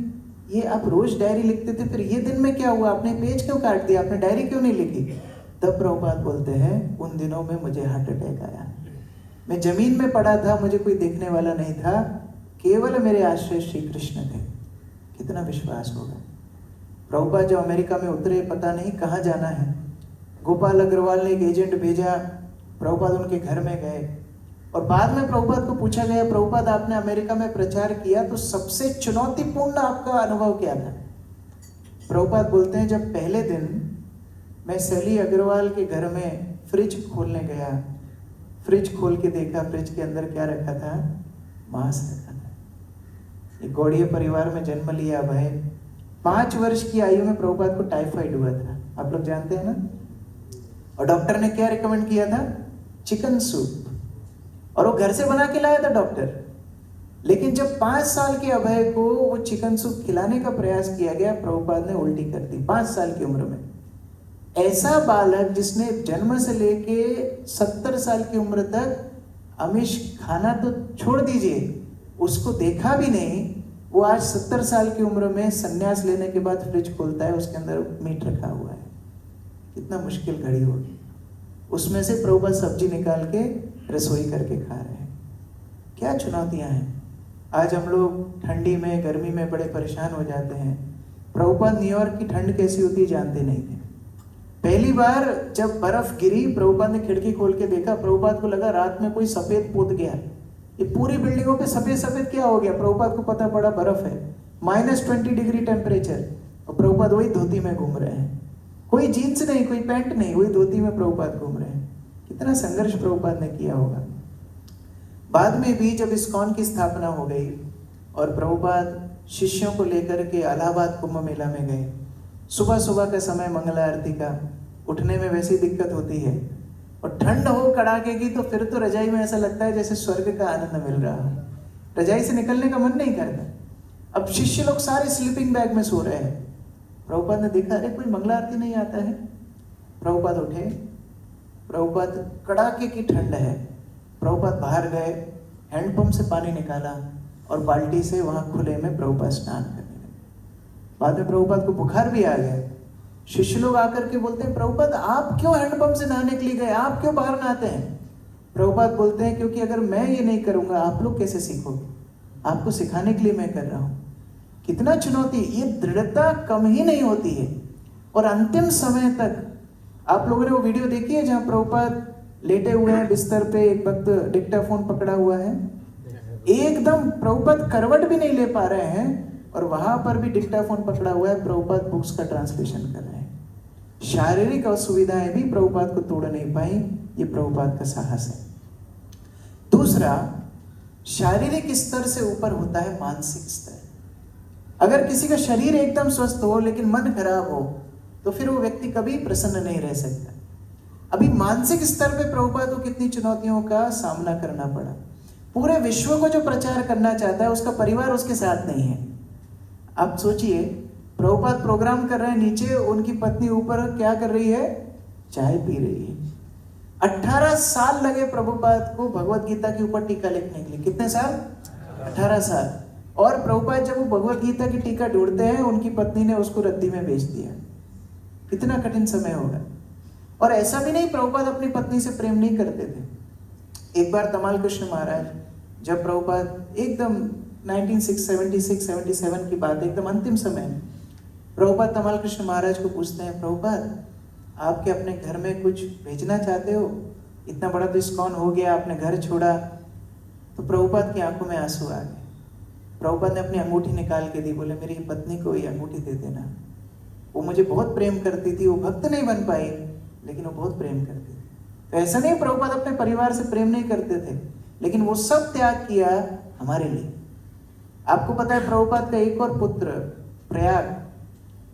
ये आप रोज डायरी लिखते थे, फिर ये दिन में क्या हुआ, आपने पेज क्यों काट दिया, आपने डायरी क्यों नहीं लिखी? तब प्रभुपाद बोलते हैं, उन दिनों में मुझे हार्ट अटैक आया, मैं जमीन में पड़ा था, मुझे कोई देखने वाला नहीं था, केवल मेरे आश्रय श्री कृष्ण थे। कितना विश्वास होगा। प्रभुपाद जब अमेरिका में उतरे, पता नहीं कहाँ जाना है, गोपाल अग्रवाल ने एक एजेंट भेजा, प्रभुपाद उनके घर में गए और बाद में प्रभुपाद को पूछा गया, प्रभुपाद आपने अमेरिका में प्रचार किया तो सबसे चुनौतीपूर्ण आपका अनुभव क्या था? प्रभुपाद बोलते हैं, जब पहले दिन मैं सैली अग्रवाल के घर में फ्रिज खोलने गया, फ्रिज खोल के देखा, फ्रिज के अंदर क्या रखा था? मांस रखा था। एक गौड़ीय परिवार में जन्म लिया भाई, 5 वर्ष की आयु में प्रभुपाद को टाइफाइड हुआ था, आप लोग जानते हैं ना। और डॉक्टर ने क्या रिकमेंड किया था? चिकन सूप, और वो घर से बना के लाया था डॉक्टर। लेकिन जब 5 साल के अभय को वो चिकन सूप खिलाने का प्रयास किया गया, प्रभुपाद ने उल्टी कर दी 5 साल की उम्र में। ऐसा बालक जिसने जन्म से लेके 70 साल की उम्र तक आमिष खाना तो छोड़ दीजिए, उसको देखा भी नहीं, वो आज 70 साल की उम्र में संन्यास लेने के बाद फ्रिज खोलता है, उसके अंदर मीट रखा हुआ है। कितना मुश्किल घड़ी होगी। उसमें से प्रभुपाद सब्जी निकाल के रसोई करके खा रहे हैं। क्या चुनौतियां हैं। आज हम लोग ठंडी में, गर्मी में बड़े परेशान हो जाते हैं। प्रभुपाद न्यूयॉर्क की ठंड कैसी होती है जानते नहीं थे। पहली बार जब बर्फ गिरी, प्रभुपाद ने खिड़की खोल के देखा, प्रभुपाद को लगा रात में कोई सफेद पोत गया, ये पूरी बिल्डिंगों पे सफेद सफेद क्या हो गया। प्रभुपाद को पता पड़ा बर्फ है, -20 डिग्री टेम्परेचर, और प्रभुपाद वही धोती में घूम रहे हैं। कोई जीन्स नहीं, कोई पैंट नहीं, वही धोती में प्रभुपाद घूम रहे हैं। कितना संघर्ष प्रभुपाद ने किया होगा। बाद में भी जब इस्कॉन की स्थापना हो गई और प्रभुपाद शिष्यों को लेकर के इलाहाबाद कुंभ मेला में गए, सुबह सुबह का समय मंगला आरती का, उठने में वैसी दिक्कत होती है, और ठंड हो कड़ाके की तो फिर तो रजाई में ऐसा लगता है जैसे स्वर्ग का आनंद मिल रहा हो, रजाई से निकलने का मन नहीं करता। अब शिष्य लोग सारे स्लीपिंग बैग में सो रहे हैं। प्रभुपाद ने देखा, अरे कोई मंगला आरती नहीं आता है। प्रभुपाद उठे, प्रभुपाद कड़ाके की ठंड है, प्रभुपाद बाहर गए, हैंडपंप से पानी निकाला और बाल्टी से वहां खुले में प्रभुपाद स्नान करने लगे। बाद में प्रभुपाद को बुखार भी आ गया। शिष्य लोग आकर के बोलते हैं, प्रभुपाद आप क्यों हैंडपंप से नहाने के लिए गए, आप क्यों बाहर नहाते हैं? प्रभुपाद बोलते हैं, क्योंकि अगर मैं ये नहीं करूंगा आप लोग कैसे सीखोगे, आपको सिखाने के लिए मैं कर रहा हूं। कितना चुनौती, ये दृढ़ता कम ही नहीं होती है। और अंतिम समय तक आप लोगों ने वो वीडियो देखी है जहां प्रभुपाद लेटे हुए हैं बिस्तर पे, एक वक्त डिक्टाफोन पकड़ा हुआ है, एकदम प्रभुपाद करवट भी नहीं ले पा रहे हैं और वहां पर भी डिक्टाफोन पकड़ा हुआ है, प्रभुपाद बुक्स का ट्रांसलेशन कर रहे हैं। शारीरिक असुविधाएं भी प्रभुपाद को तोड़ नहीं पाई, ये प्रभुपाद का साहस है। दूसरा, शारीरिक स्तर से ऊपर होता है मानसिक स्तर। अगर किसी का शरीर एकदम स्वस्थ हो लेकिन मन खराब हो तो फिर वो व्यक्ति कभी प्रसन्न नहीं रह सकता। अभी मानसिक स्तर पे प्रभुपाद को कितनी चुनौतियों का सामना करना पड़ा। पूरे विश्व को जो प्रचार करना चाहता है उसका परिवार उसके साथ नहीं है। आप सोचिए, प्रभुपाद प्रोग्राम कर रहे हैं, नीचे उनकी पत्नी ऊपर क्या कर रही है, चाय पी रही है। 18 साल लगे प्रभुपाद को भगवत गीता के ऊपर टीका लिखने के लिए। कितने साल? 18 साल। और प्रभुपाद जब वो भगवत गीता की टीका ढूंढते हैं, उनकी पत्नी ने उसको रद्दी में बेच दिया। कितना कठिन समय होगा। और ऐसा भी नहीं प्रभुपाद अपनी पत्नी से प्रेम नहीं करते थे। एक बार तमाल कृष्ण महाराज, जब प्रभुपाद एकदम 1976-77 की बात, एकदम अंतिम समय, प्रभुपाद तमाल कृष्ण महाराज को पूछते हैं, प्रभुपाद आपके अपने घर में कुछ भेजना चाहते हो? इतना बड़ा तो इस्कॉन हो गया, आपने घर छोड़ा। तो प्रभुपाद की आंखों में आंसू आ गए। प्रभुपाद ने अपनी अंगूठी निकाल के दी, बोले मेरी पत्नी को ये अंगूठी दे देना, वो मुझे बहुत प्रेम करती थी, वो भक्त नहीं बन पाई लेकिन वो बहुत प्रेम करती थी। तो ऐसा नहीं प्रभुपाद अपने परिवार से प्रेम नहीं करते थे, लेकिन वो सब त्याग किया हमारे लिए। आपको पता है प्रभुपाद का एक और पुत्र प्रयाग,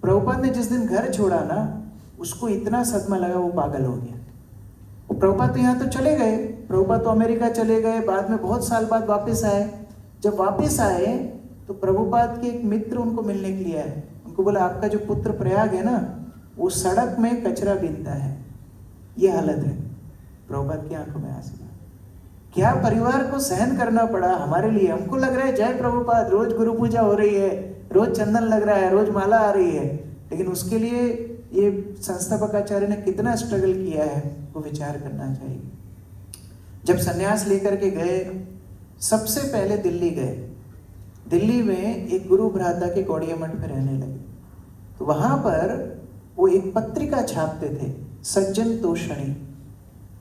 प्रभुपाद ने जिस दिन घर छोड़ा ना, उसको इतना सदमा लगा वो पागल हो गया। वो प्रभुपाद तो यहाँ तो चले गए, प्रभुपाद तो अमेरिका चले गए, बाद में बहुत साल बाद वापस आए। जब वापस आए तो प्रभुपाद के एक मित्र उनको मिलने के लिए आए। उनको बोला आपका जो पुत्र प्रयाग है ना, वो सड़क में कचरा बीनता है, ये हालत है। प्रभुपाद की आंखों में आंसू। क्या परिवार को सहन करना पड़ा हमारे लिए। हमको लग रहा है जय प्रभुपाद, रोज गुरु पूजा हो रही है, रोज चंदन लग रहा है, रोज माला आ रही है, लेकिन उसके लिए ये संस्थापक आचार्य ने कितना स्ट्रगल किया है, वो विचार करना चाहिए। जब सन्यास लेकर के गए, सबसे पहले दिल्ली गए। दिल्ली में एक गुरु भ्राता के गौड़िया मठ में रहने लगे। तो वहां पर वो एक पत्रिका छापते थे, सज्जन तोषणी।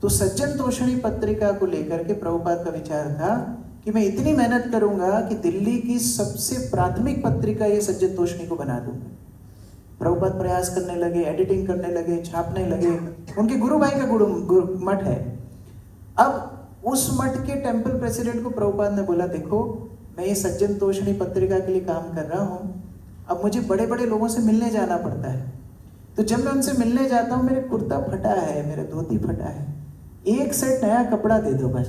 तो सज्जन तोषणी पत्रिका को लेकर के प्रभुपाद का विचार था कि मैं इतनी मेहनत करूंगा कि दिल्ली की सबसे प्राथमिक पत्रिका ये सज्जन तोषणी को बना दूंगा। प्रभुपाद प्रयास करने लगे, एडिटिंग करने लगे, छापने लगे। उनके गुरु भाई का गुरु मठ है। अब उस मठ के टेम्पल प्रेसिडेंट को प्रभुपाद ने बोला, देखो मैं ये सज्जन तोषणी पत्रिका के लिए काम कर रहा हूँ, अब मुझे बड़े बड़े लोगों से मिलने जाना पड़ता है। तो जब मैं उनसे मिलने जाता हूँ, मेरे कुर्ता फटा है, मेरा धोती फटा है, एक सेट नया कपड़ा दे दो बस।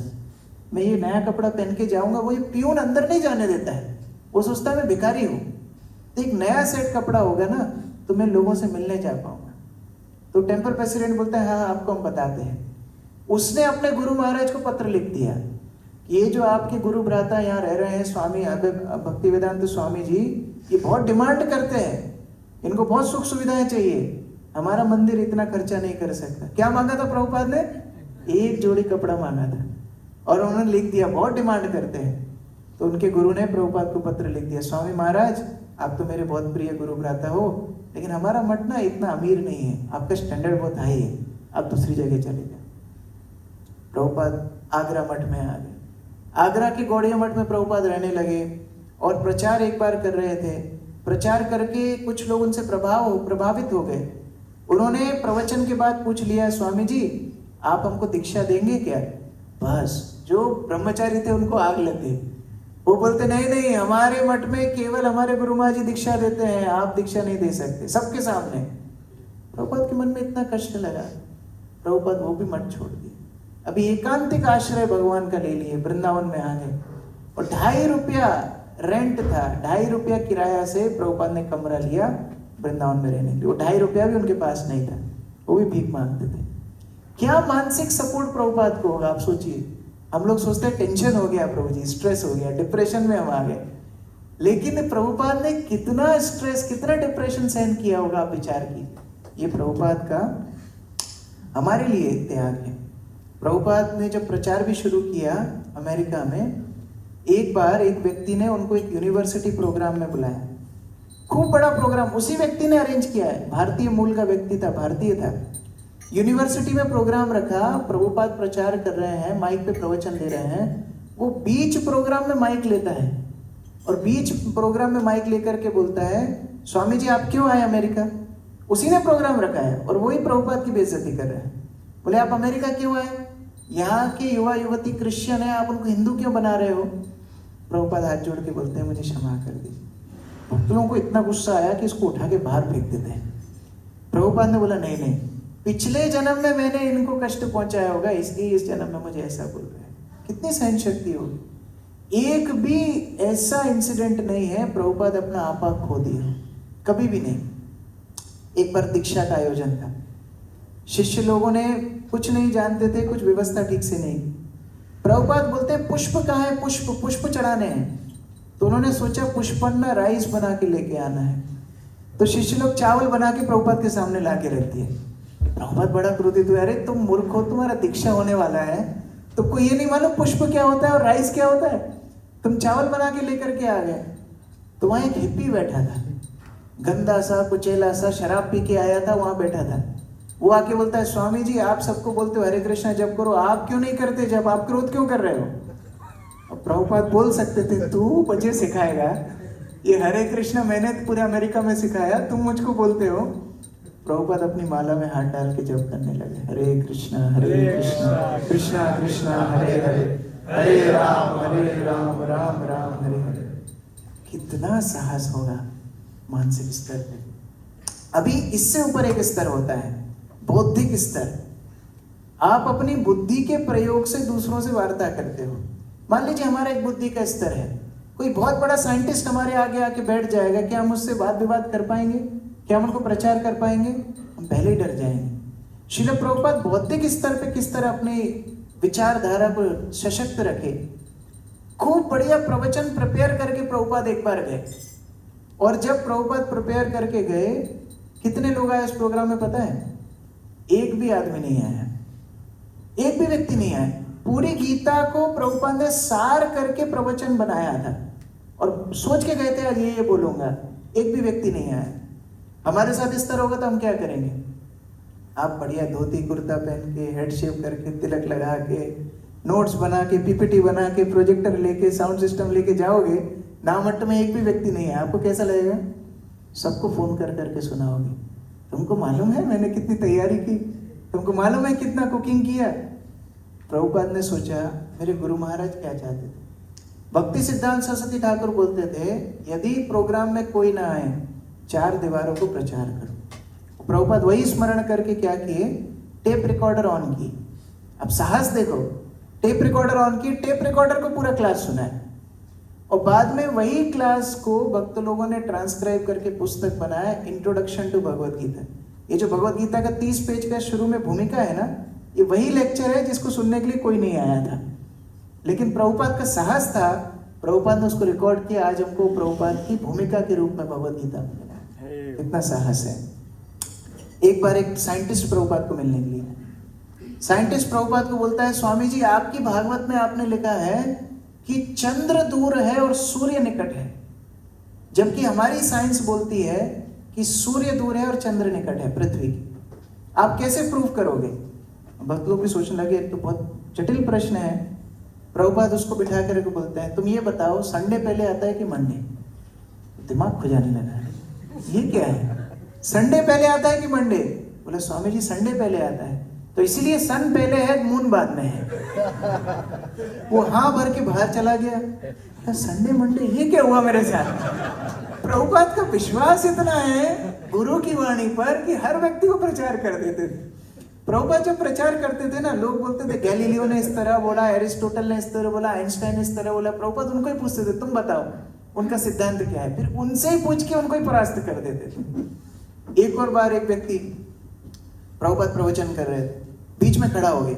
मैं ये नया कपड़ा पहन के जाऊंगा, वो ये पियून अंदर नहीं जाने देता है, वो सोचता है मैं भिखारी हूँ। तो एक नया सेट कपड़ा होगा ना तो मैं लोगों से मिलने जा पाऊंगा। तो टेम्पल प्रेसिडेंट बोलता है हाँ आपको हम बताते हैं। उसने अपने गुरु महाराज को पत्र लिख दिया कि ये जो आपके गुरु भ्राता यहाँ रह रहे हैं, स्वामी भक्तिवेदांत स्वामी जी, ये बहुत डिमांड करते हैं, इनको बहुत सुख सुविधाएं चाहिए, हमारा मंदिर इतना खर्चा नहीं कर सकता। क्या मांगा था प्रभुपाद ने? एक जोड़ी कपड़ा मांगा था और उन्होंने लिख दिया बहुत डिमांड करते हैं। तो उनके गुरु ने प्रभुपाद को पत्र लिख दिया, स्वामी महाराज आप तो मेरे बहुत प्रिय गुरु भ्राता हो, लेकिन हमारा मठ ना इतना अमीर नहीं है, आपका स्टैंडर्ड बहुत हाई है, आप दूसरी जगह चले जाओ। प्रभुपाद आगरा मठ में आ गए। आगरा के गौड़िया मठ में प्रभुपाद रहने लगे और प्रचार एक बार कर रहे थे। प्रचार करके कुछ लोग उनसे प्रभावित हो गए। उन्होंने प्रवचन के बाद पूछ लिया, स्वामी जी आप हमको दीक्षा देंगे क्या? बस जो ब्रह्मचारी थे उनको आग लगे। वो बोलते नहीं नहीं, हमारे मठ में केवल हमारे गुरु महाराज जी दीक्षा देते हैं, आप दीक्षा नहीं दे सकते, सबके सामने। प्रभुपाद के मन में इतना कष्ट लगा, प्रभुपाद वो भी मठ छोड़ दिए। अभी एकांतिक आश्रय भगवान का ले लिए, वृंदावन में आ गए। और 2.5 रुपया रेंट था, 2.5 रुपया किराया से प्रभुपाद ने कमरा लिया वृंदावन में रहने के लिए। वो 2.5 रुपया भी उनके पास नहीं था, वो भी भीख मांगते थे। क्या मानसिक सपोर्ट प्रभुपाद को होगा, आप सोचिए। हम लोग सोचते हैं टेंशन हो गया प्रभु जी, स्ट्रेस हो गया, डिप्रेशन में हम आ गए, लेकिन प्रभुपाद ने कितना स्ट्रेस, कितना डिप्रेशन सहन किया होगा, आप विचार कीजिए। ये प्रभुपाद का हमारे लिए त्याग है। प्रभुपाद ने जब प्रचार भी शुरू किया अमेरिका में, एक बार एक व्यक्ति ने उनको एक यूनिवर्सिटी प्रोग्राम में बुलाया। खूब बड़ा प्रोग्राम उसी व्यक्ति ने अरेंज किया है, भारतीय मूल का व्यक्ति था, भारतीय था। यूनिवर्सिटी में प्रोग्राम रखा, प्रभुपाद प्रचार कर रहे हैं, माइक पे प्रवचन दे रहे हैं, वो बीच प्रोग्राम में माइक लेता है और बीच प्रोग्राम में माइक लेकर के बोलता है, स्वामी जी आप क्यों आए अमेरिका? उसी ने प्रोग्राम रखा है और वही प्रभुपाद की बेइज्जती कर रहे हैं। बोले आप अमेरिका क्यों आए? यहाँ के युवा युवती क्रिश्चियन है, आप उनको हिंदू क्यों बना रहे हो? प्रभुपाद हाथ जोड़ के बोलते हैं मुझे क्षमा कर दीजिए। भक्त लोगों को इतना गुस्सा आया कि इसको उठा के बाहर फेंक देते हैं। प्रभुपाद ने बोला नहीं नहीं, पिछले जन्म में मैंने इनको कष्ट पहुंचाया होगा, इसलिए इस जन्म में मुझे ऐसा बोल रहे हैं। कितनी सहन शक्ति होगी। एक भी ऐसा इंसिडेंट नहीं है प्रभुपाद अपना आपा खो दिया, कभी भी नहीं। एक बार दीक्षा का आयोजन था, शिष्य लोगों ने कुछ नहीं जानते थे, कुछ व्यवस्था ठीक से नहीं। प्रभुपाद बोलते हैं पुष्प कहाँ है? पुष्प चढ़ाने हैं। तो उन्होंने सोचा पुष्पन्ना राइस बना के लेके आना है, तो शिष्य लोग चावल बना के प्रभुपाद के सामने ला के रख दिए। प्रभुपाद बड़ा क्रोधित हुए, अरे तुम मूर्ख हो, तुम्हारा दीक्षा होने वाला है, तुमको ये नहीं मालूम पुष्प क्या होता है और राइस क्या होता है? तुम चावल बना के लेकर के आ गए। तो वहां एक हिप्पी बैठा था, गंदा सा कुचेला सा, शराब पी के आया था, वहां बैठा था। वो आके बोलता है स्वामी जी आप सबको बोलते हो हरे कृष्णा जप करो, आप क्यों नहीं करते जब? आप क्रोध क्यों कर रहे हो? प्रभुपाद बोल सकते थे तू मुझे सिखाएगा, ये हरे कृष्णा मैंने पूरे अमेरिका में सिखाया, तुम मुझको बोलते हो। प्रभुपाद अपनी माला में हाथ डाल के जप करने लगे, हरे कृष्णा कृष्णा कृष्णा हरे हरे, हरे राम राम राम हरे हरे। कितना साहस होगा मानसिक स्तर पे। अभी इससे ऊपर एक स्तर होता है, बौद्धिक स्तर। आप अपनी बुद्धि के प्रयोग से दूसरों से वार्ता करते हो। मान लीजिए हमारा एक बुद्धि का स्तर है, कोई बहुत बड़ा साइंटिस्ट हमारे आगे आके बैठ जाएगा, क्या हम उससे वाद विवाद कर पाएंगे? क्या हम उनको प्रचार कर पाएंगे? हम पहले ही डर जाएंगे। श्रील प्रभुपाद बौद्धिक स्तर पे किस तरह अपनी विचारधारा को सशक्त रखे। खूब बढ़िया प्रवचन प्रिपेयर करके प्रभुपाद एक बार गए, और जब प्रभुपाद प्रिपेयर करके गए, कितने लोग आए उस प्रोग्राम में पता है? एक भी आदमी नहीं आया, एक भी व्यक्ति नहीं आया। पूरी गीता को प्रभुपाद ने सार करके प्रवचन बनाया था और सोच के गए थे आज ये बोलूंगा, एक भी व्यक्ति नहीं आया। हमारे साथ इस तरह होगा तो हम क्या करेंगे? आप बढ़िया धोती कुर्ता पहन के, हेड शेव करके, तिलक लगा के, नोट्स बना के, पीपीटी बना के, प्रोजेक्टर लेके, साउंड सिस्टम लेके जाओगे, नामट्ट में एक भी व्यक्ति नहीं है, आपको कैसा लगेगा? सबको फोन कर करके सुनाओगे, तुमको मालूम है मैंने कितनी तैयारी की, तुमको मालूम है कितना कुकिंग किया। प्रभुपाद ने सोचा मेरे गुरु महाराज क्या चाहते थे। भक्ति सिद्धांत सरस्वती ठाकुर बोलते थे यदि प्रोग्राम में कोई ना आए, 4 दीवारों को प्रचार करो। प्रभुपाद वही स्मरण करके क्या किए? टेप रिकॉर्डर ऑन की। अब साहस देखो, टेप रिकॉर्डर ऑन की, टेप रिकॉर्डर को पूरा क्लास सुना है, और बाद में वही क्लास को भक्त लोगों ने ट्रांसक्राइब करके पुस्तक बनाया, इंट्रोडक्शन टू भगवद गीता। ये जो भगवद गीता का 30 पेज का शुरू में भूमिका है ना, ये वही लेक्चर है जिसको सुनने के लिए कोई नहीं आया था, लेकिन प्रभुपाद का साहस था, प्रभुपाद ने उसको रिकॉर्ड किया। आज हमको प्रभुपाद की भूमिका के रूप में भगवद गीता मिला। कितना साहस है। एक बार एक साइंटिस्ट प्रभुपाद को मिलने के लिए, साइंटिस्ट प्रभुपाद को बोलता है स्वामी जी आपकी भागवत में आपने लिखा है कि चंद्र दूर है और सूर्य निकट है, जबकि हमारी साइंस बोलती है कि सूर्य दूर है और चंद्र निकट है पृथ्वी की, आप कैसे प्रूव करोगे? भक्त लोग भी सोचने लगे तो बहुत जटिल प्रश्न है। प्रभुपाद उसको बिठा कर बोलते हैं तुम ये बताओ संडे पहले आता है कि मंडे? दिमाग खो जाने लगा, ये क्या है, संडे पहले आता है कि मंडे? बोले स्वामी जी संडे पहले आता है, तो इसीलिए सन पहले है मून बाद में है। वो हाँ भर के बाहर चला गया। तो संडे मंडे ये क्या हुआ मेरे साथ? प्रभुपाद का विश्वास इतना है गुरु की वाणी पर कि हर व्यक्ति को प्रचार कर देते थे। प्रभुपाद जब प्रचार करते थे ना, लोग बोलते थे गैलीलियो ने इस तरह बोला, एरिस्टोटल ने इस तरह बोला, आइंस्टाइन इस तरह बोला। प्रभुपाद उनको ही पूछते थे तुम बताओ उनका सिद्धांत क्या है, फिर उनसे ही पूछ के उनको ही परास्त कर देते थे। एक और बार एक व्यक्ति, प्रभुपाद प्रवचन कर रहे थे, बीच में खड़ा हो गए,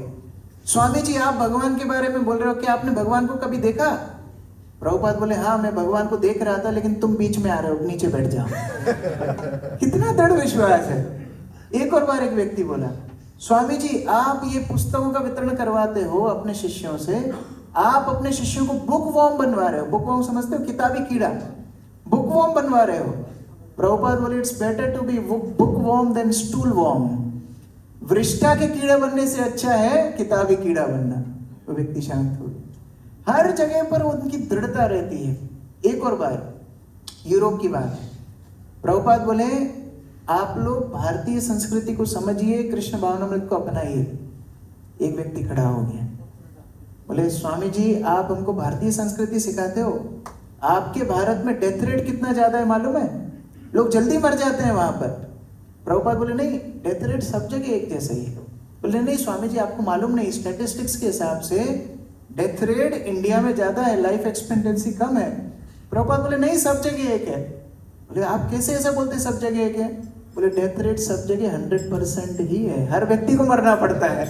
स्वामी जी आप भगवान के बारे में बोल रहे हो, क्या आपने भगवान को कभी देखा? प्रभुपाद बोले हाँ मैं भगवान को देख रहा था, लेकिन तुम बीच में आ रहे हो, नीचे बैठ जाओ। कितना दृढ़ विश्वास है। एक और बार एक व्यक्ति बोला स्वामी जी आप ये पुस्तकों का वितरण करवाते हो अपने शिष्यों से, आप अपने शिष्यों को बुक वॉर्म बनवा रहे हो। बुक वॉर्म समझते हो? किताबी कीड़ा। बुक वॉर्म बनवा रहे हो, प्रभुपाद बोले it's better to be book worm than stool worm. वृष्टा के कीड़ा बनने से अच्छा है किताबी कीड़ा बनना। वो व्यक्ति शांत हो गया। हर जगह पर उनकी दृढ़ता रहती है। एक और बार यूरोप की बात है। प्रभुपाद बोले आप लोग भारतीय संस्कृति को समझिए, कृष्ण भावनामृत को अपनाइए। एक व्यक्ति खड़ा हो गया, बोले स्वामी जी आप हमको भारतीय संस्कृति सिखाते हो, आपके भारत में डेथ रेट कितना ज्यादा है मालूम है? लोग जल्दी मर जाते हैं वहां पर। प्रभुपाद बोले नहीं, डेथ रेट सब जगह एक जैसा ही है। बोले नहीं स्वामी जी आपको मालूम नहीं, स्टैटिस्टिक्स के हिसाब से डेथ रेट इंडिया में ज्यादा है, लाइफ एक्सपेक्टेंसी कम है। प्रभुपाद बोले नहीं सब जगह एक है। बोले आप कैसे ऐसा बोलते सब जगह एक है? बोले डेथ रेट सब जगह 100% ही है, हर व्यक्ति को मरना पड़ता है।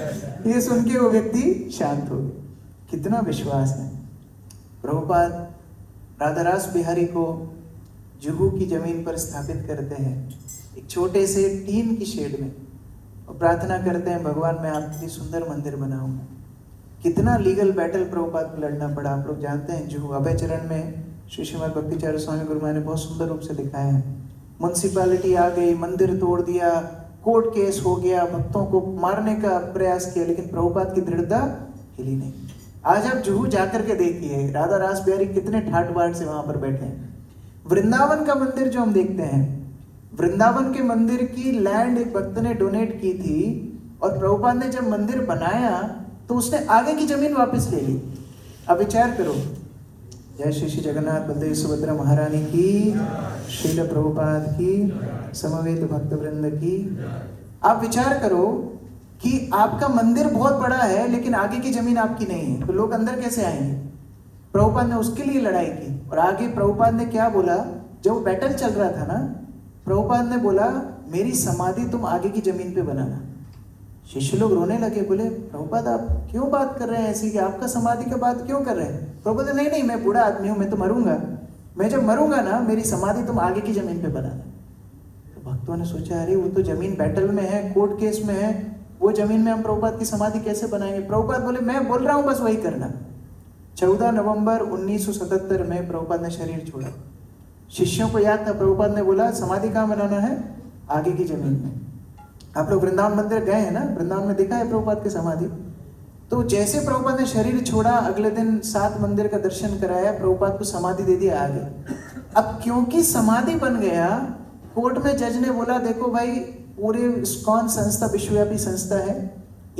ये सुन के वो व्यक्ति शांत हो गए। कितना विश्वास है। प्रभुपाद राधारास बिहारी को जुहू की जमीन पर स्थापित करते हैं, एक छोटे से टीन की शेड में, और प्रार्थना करते हैं भगवान मैं आपके लिए सुंदर मंदिर बनाऊंगा। कितना लीगल बैटल प्रभुपाद को लड़ना पड़ा आप लोग जानते हैं। जुहू अभय चरण में श्री श्रीमद भक्तिचार्य स्वामी गुरुमा ने बहुत सुंदर रूप से दिखाया है। म्युनिसिपैलिटी आ गई, मंदिर तोड़ दिया, कोर्ट केस हो गया, भक्तों को मारने का प्रयास किया, लेकिन प्रभुपाद की दृढ़ता हिली नहीं। आज आप जुहू जाकर के देखिए राधा रास बिहारी कितने ठाट बाट से वहां पर बैठे हैं। वृंदावन का मंदिर जो हम देखते हैं, वृंदावन के मंदिर की लैंड एक भक्त ने डोनेट की थी, और प्रभुपाद ने जब मंदिर बनाया तो उसने आगे की जमीन वापस ले ली। अब विचार करो। जय श्री श्री जगन्नाथ बलदेव सुभद्रा महारानी की, श्रील प्रभुपाद की, समवेत भक्त वृंद की। आप विचार करो कि आपका मंदिर बहुत बड़ा है लेकिन आगे की जमीन आपकी नहीं है, तो लोग अंदर कैसे आएंगे? प्रभुपाद ने उसके लिए लड़ाई की। और आगे प्रभुपाद ने क्या बोला, जब बैटल चल रहा था ना, प्रभुपाद ने बोला मेरी समाधि तुम आगे की जमीन पे बनाना। शिष्य लोग रोने लगे, बोले प्रभुपाद आप क्यों बात कर रहे हैं ऐसी, कि आपका समाधि का बात क्यों कर रहे हैं? प्रभुपाद नहीं नहीं मैं बूढ़ा आदमी हूं, मैं तो मरूंगा, मैं जब मरूंगा ना मेरी समाधि तुम आगे की जमीन पे बनाना। तो भक्तों ने सोचा अरे वो तो जमीन बैटल में है, कोर्ट केस में है, वो जमीन में हम प्रभुपाद की समाधि कैसे बनाएंगे? प्रभुपाद बोले मैं बोल रहा हूं बस वही करना। 14 नवंबर 1977 में प्रभुपाद ने शरीर छोड़ा। शिष्यों को याद था, प्रभुपाद ने बोला समाधि कहाँ बनाना है? आगे की जमीन में। आप लोग वृंदावन मंदिर गए हैं ना, वृंदावन में देखा है प्रभुपाद की समाधि। तो जैसे प्रभुपाद ने शरीर छोड़ा, अगले दिन 7 मंदिर का दर्शन कराया, प्रभुपाद को समाधि दे दिया आगे। अब क्योंकि समाधि बन गया, कोर्ट में जज ने बोला देखो भाई पूरे इस्कॉन संस्था विश्वव्यापी संस्था है,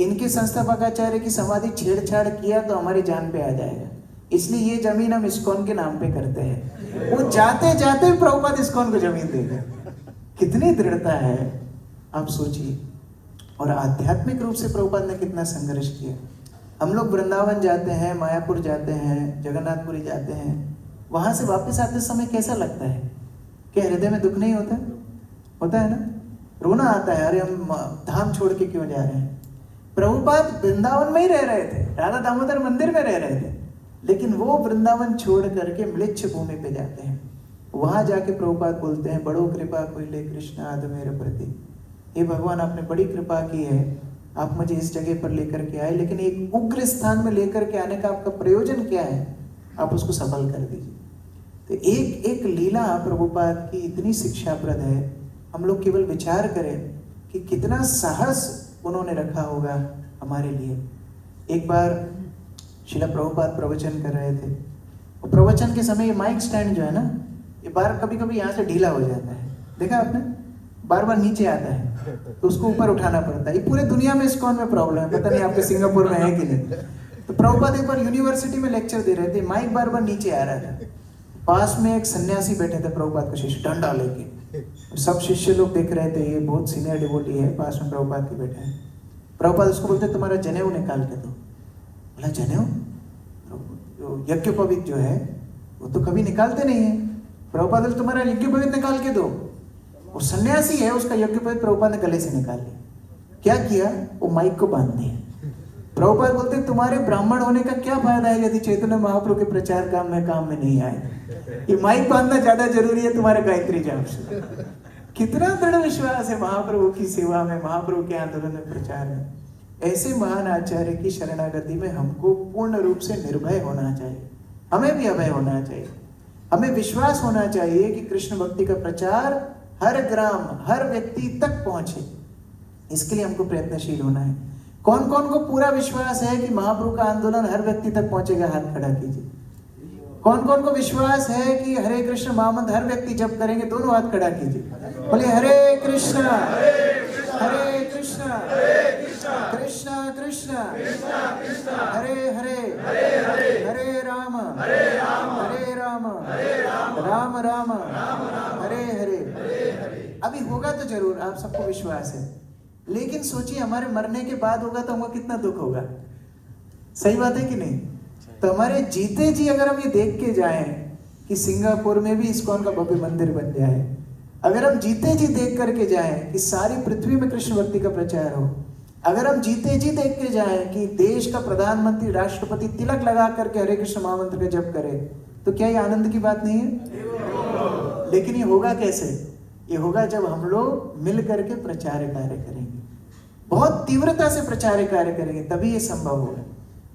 इनके संस्थापक आचार्य की समाधि छेड़छाड़ किया तो हमारी जान पे आ जाएगा, इसलिए ये जमीन हम इस्कॉन के नाम पे करते हैं। वो जाते जाते प्रभुपाद इस्कॉन को जमीन दे गए। कितनी दृढ़ता है आप सोचिए। और आध्यात्मिक रूप से प्रभुपाद ने कितना संघर्ष किया। हम लोग वृंदावन जाते हैं, मायापुर जाते हैं, जगन्नाथपुरी जाते हैं, वहां से वापस आते समय कैसा लगता है? क्या हृदय में दुख नहीं होता? होता है ना, रोना आता है, अरे हम धाम छोड़ के क्यों जा रहे हैं। प्रभुपाद वृंदावन में ही रह रहे थे, राधा दामोदर मंदिर में रह रहे थे, लेकिन वो वृंदावन छोड़ करके म्लेच्छ भूमि पे जाते हैं। वहां जाके प्रभुपाद बोलते हैं बड़ो कृपा कोइले कृष्ण आद मेरे प्रति। हे भगवान आपने बड़ी कृपा की है, आप मुझे इस जगह पर लेकर के आए, लेकिन एक उग्र स्थान में लेकर के आने का आपका प्रयोजन क्या है, आप उसको सफल कर दीजिए। तो एक एक लीला प्रभुपाद की इतनी शिक्षाप्रद है। हम लोग केवल विचार करें कि कितना साहस उन्होंने रखा होगा हमारे लिए। एक बार श्रील प्रभुपाद प्रवचन कर रहे थे, और प्रवचन के समय ये माइक स्टैंड जो है ना, ये बार कभी कभी यहाँ से ढीला हो जाता है, देखा आपने, बार बार नीचे आता है तो उसको ऊपर उठाना पड़ता है। ये पूरे दुनिया में इस्कॉन में प्रॉब्लम है, पता नहीं आपके सिंगापुर में है कि नहीं। तो प्रभुपाद एक बार यूनिवर्सिटी में लेक्चर दे रहे थे, माइक बार बार नीचे आ रहा था। पास में एक सन्यासी बैठे थे प्रभुपाद के शिष्य, डंडा लेके, सब शिष्य लोग देख रहे थे, ये बहुत सीनियर डिवोटी है, पास में प्रभुपाद के बैठे हैं। प्रभुपाद उसको बोलते तुम्हारा जनेऊ निकाल के दो। बोला जनेऊ? यज्ञोपवीत जो है वो तो कभी निकालते नहीं है। प्रभुपाद बोले तुम्हारा यज्ञोपवीत निकाल के दो। वो सन्यासी है, उसका यज्ञोपवीत प्रभुपाद ने गले से निकाल लिया। क्या किया? वो माइक को बांध दिया। प्रभुपाद बोलते तुम्हारे ब्राह्मण होने का क्या फायदा है यदि चैतन्य महाप्रभु के प्रचार काम में नहीं आए। ये माइक बांधना ज्यादा जरूरी है तुम्हारे गायत्री जाप से। कितना दृढ़ विश्वास है महाप्रभु की सेवा में, महाप्रभु के आंदोलन में, प्रचार में। ऐसे महान आचार्य की शरणागति में हमको पूर्ण रूप से निर्भय होना चाहिए। हमें भी अभय होना चाहिए। हमें विश्वास होना चाहिए कि कृष्ण भक्ति का प्रचार हर ग्राम, हर व्यक्ति तक पहुंचे, इसके लिए हमको प्रयत्नशील होना है। कौन कौन को पूरा विश्वास है कि महाप्रभु का आंदोलन हर व्यक्ति तक पहुंचेगा? हाथ खड़ा कीजिए। कौन कौन को विश्वास है कि हरे कृष्ण महामंत्र हर व्यक्ति जप करेंगे? दोनों हाथ खड़ा कीजिए। बोले हरे कृष्णा हरे कृष्णा कृष्णा कृष्णा हरे हरे हरे राम राम राम हरे हरे। अभी होगा तो जरूर, आप सबको विश्वास है, लेकिन सोचिए हमारे मरने के बाद होगा तो हमको कितना दुख होगा। सही बात है कि नहीं? तो हमारे जीते जी अगर हम ये देख के जाएं कि सिंगापुर में भी इस्कॉन का भव्य मंदिर बन जाए, अगर हम जीते जी देख करके जाएं कि सारी पृथ्वी में कृष्ण भक्ति का प्रचार हो, अगर हम जीते जी देख के जाएं कि देश का प्रधानमंत्री, राष्ट्रपति तिलक लगा करके हरे कृष्ण महामंत्र का जप करे, तो क्या ये आनंद की बात नहीं है? लेकिन ये होगा कैसे? ये होगा जब हम लोग मिल करके प्रचार कार्य करेंगे, बहुत तीव्रता से प्रचार कार्य करेंगे, तभी ये संभव होगा।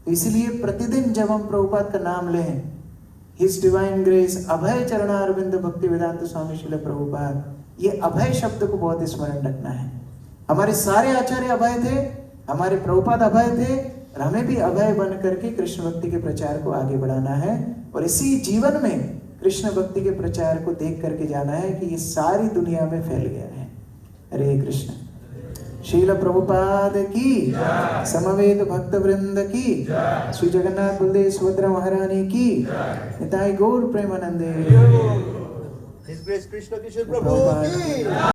तो इसलिए प्रतिदिन जब हम प्रभुपाद का नाम लें, हिज डिवाइन ग्रेस, अभय चरणारविंद भक्ति वेदांत स्वामी श्रील प्रभुपाद, ये अभय शब्द को बहुत स्मरण रखना है। हमारे सारे आचार्य अभय थे, हमारे प्रभुपाद अभय थे, और हमें भी अभय बन करके कृष्ण भक्ति के प्रचार को आगे बढ़ाना है। और इसी जीवन में कृष्ण भक्ति के प्रचार को देख करके जाना है कि ये सारी दुनिया में फैल गया है। हरे कृष्ण। श्रील प्रभुपाद की, समवेत भक्त वृंद की, श्री जगन्नाथ बलदेव सुभद्रा महारानी की, निताई गौर प्रेमानंदे। His Grace Krishna Kishore Prabhu की।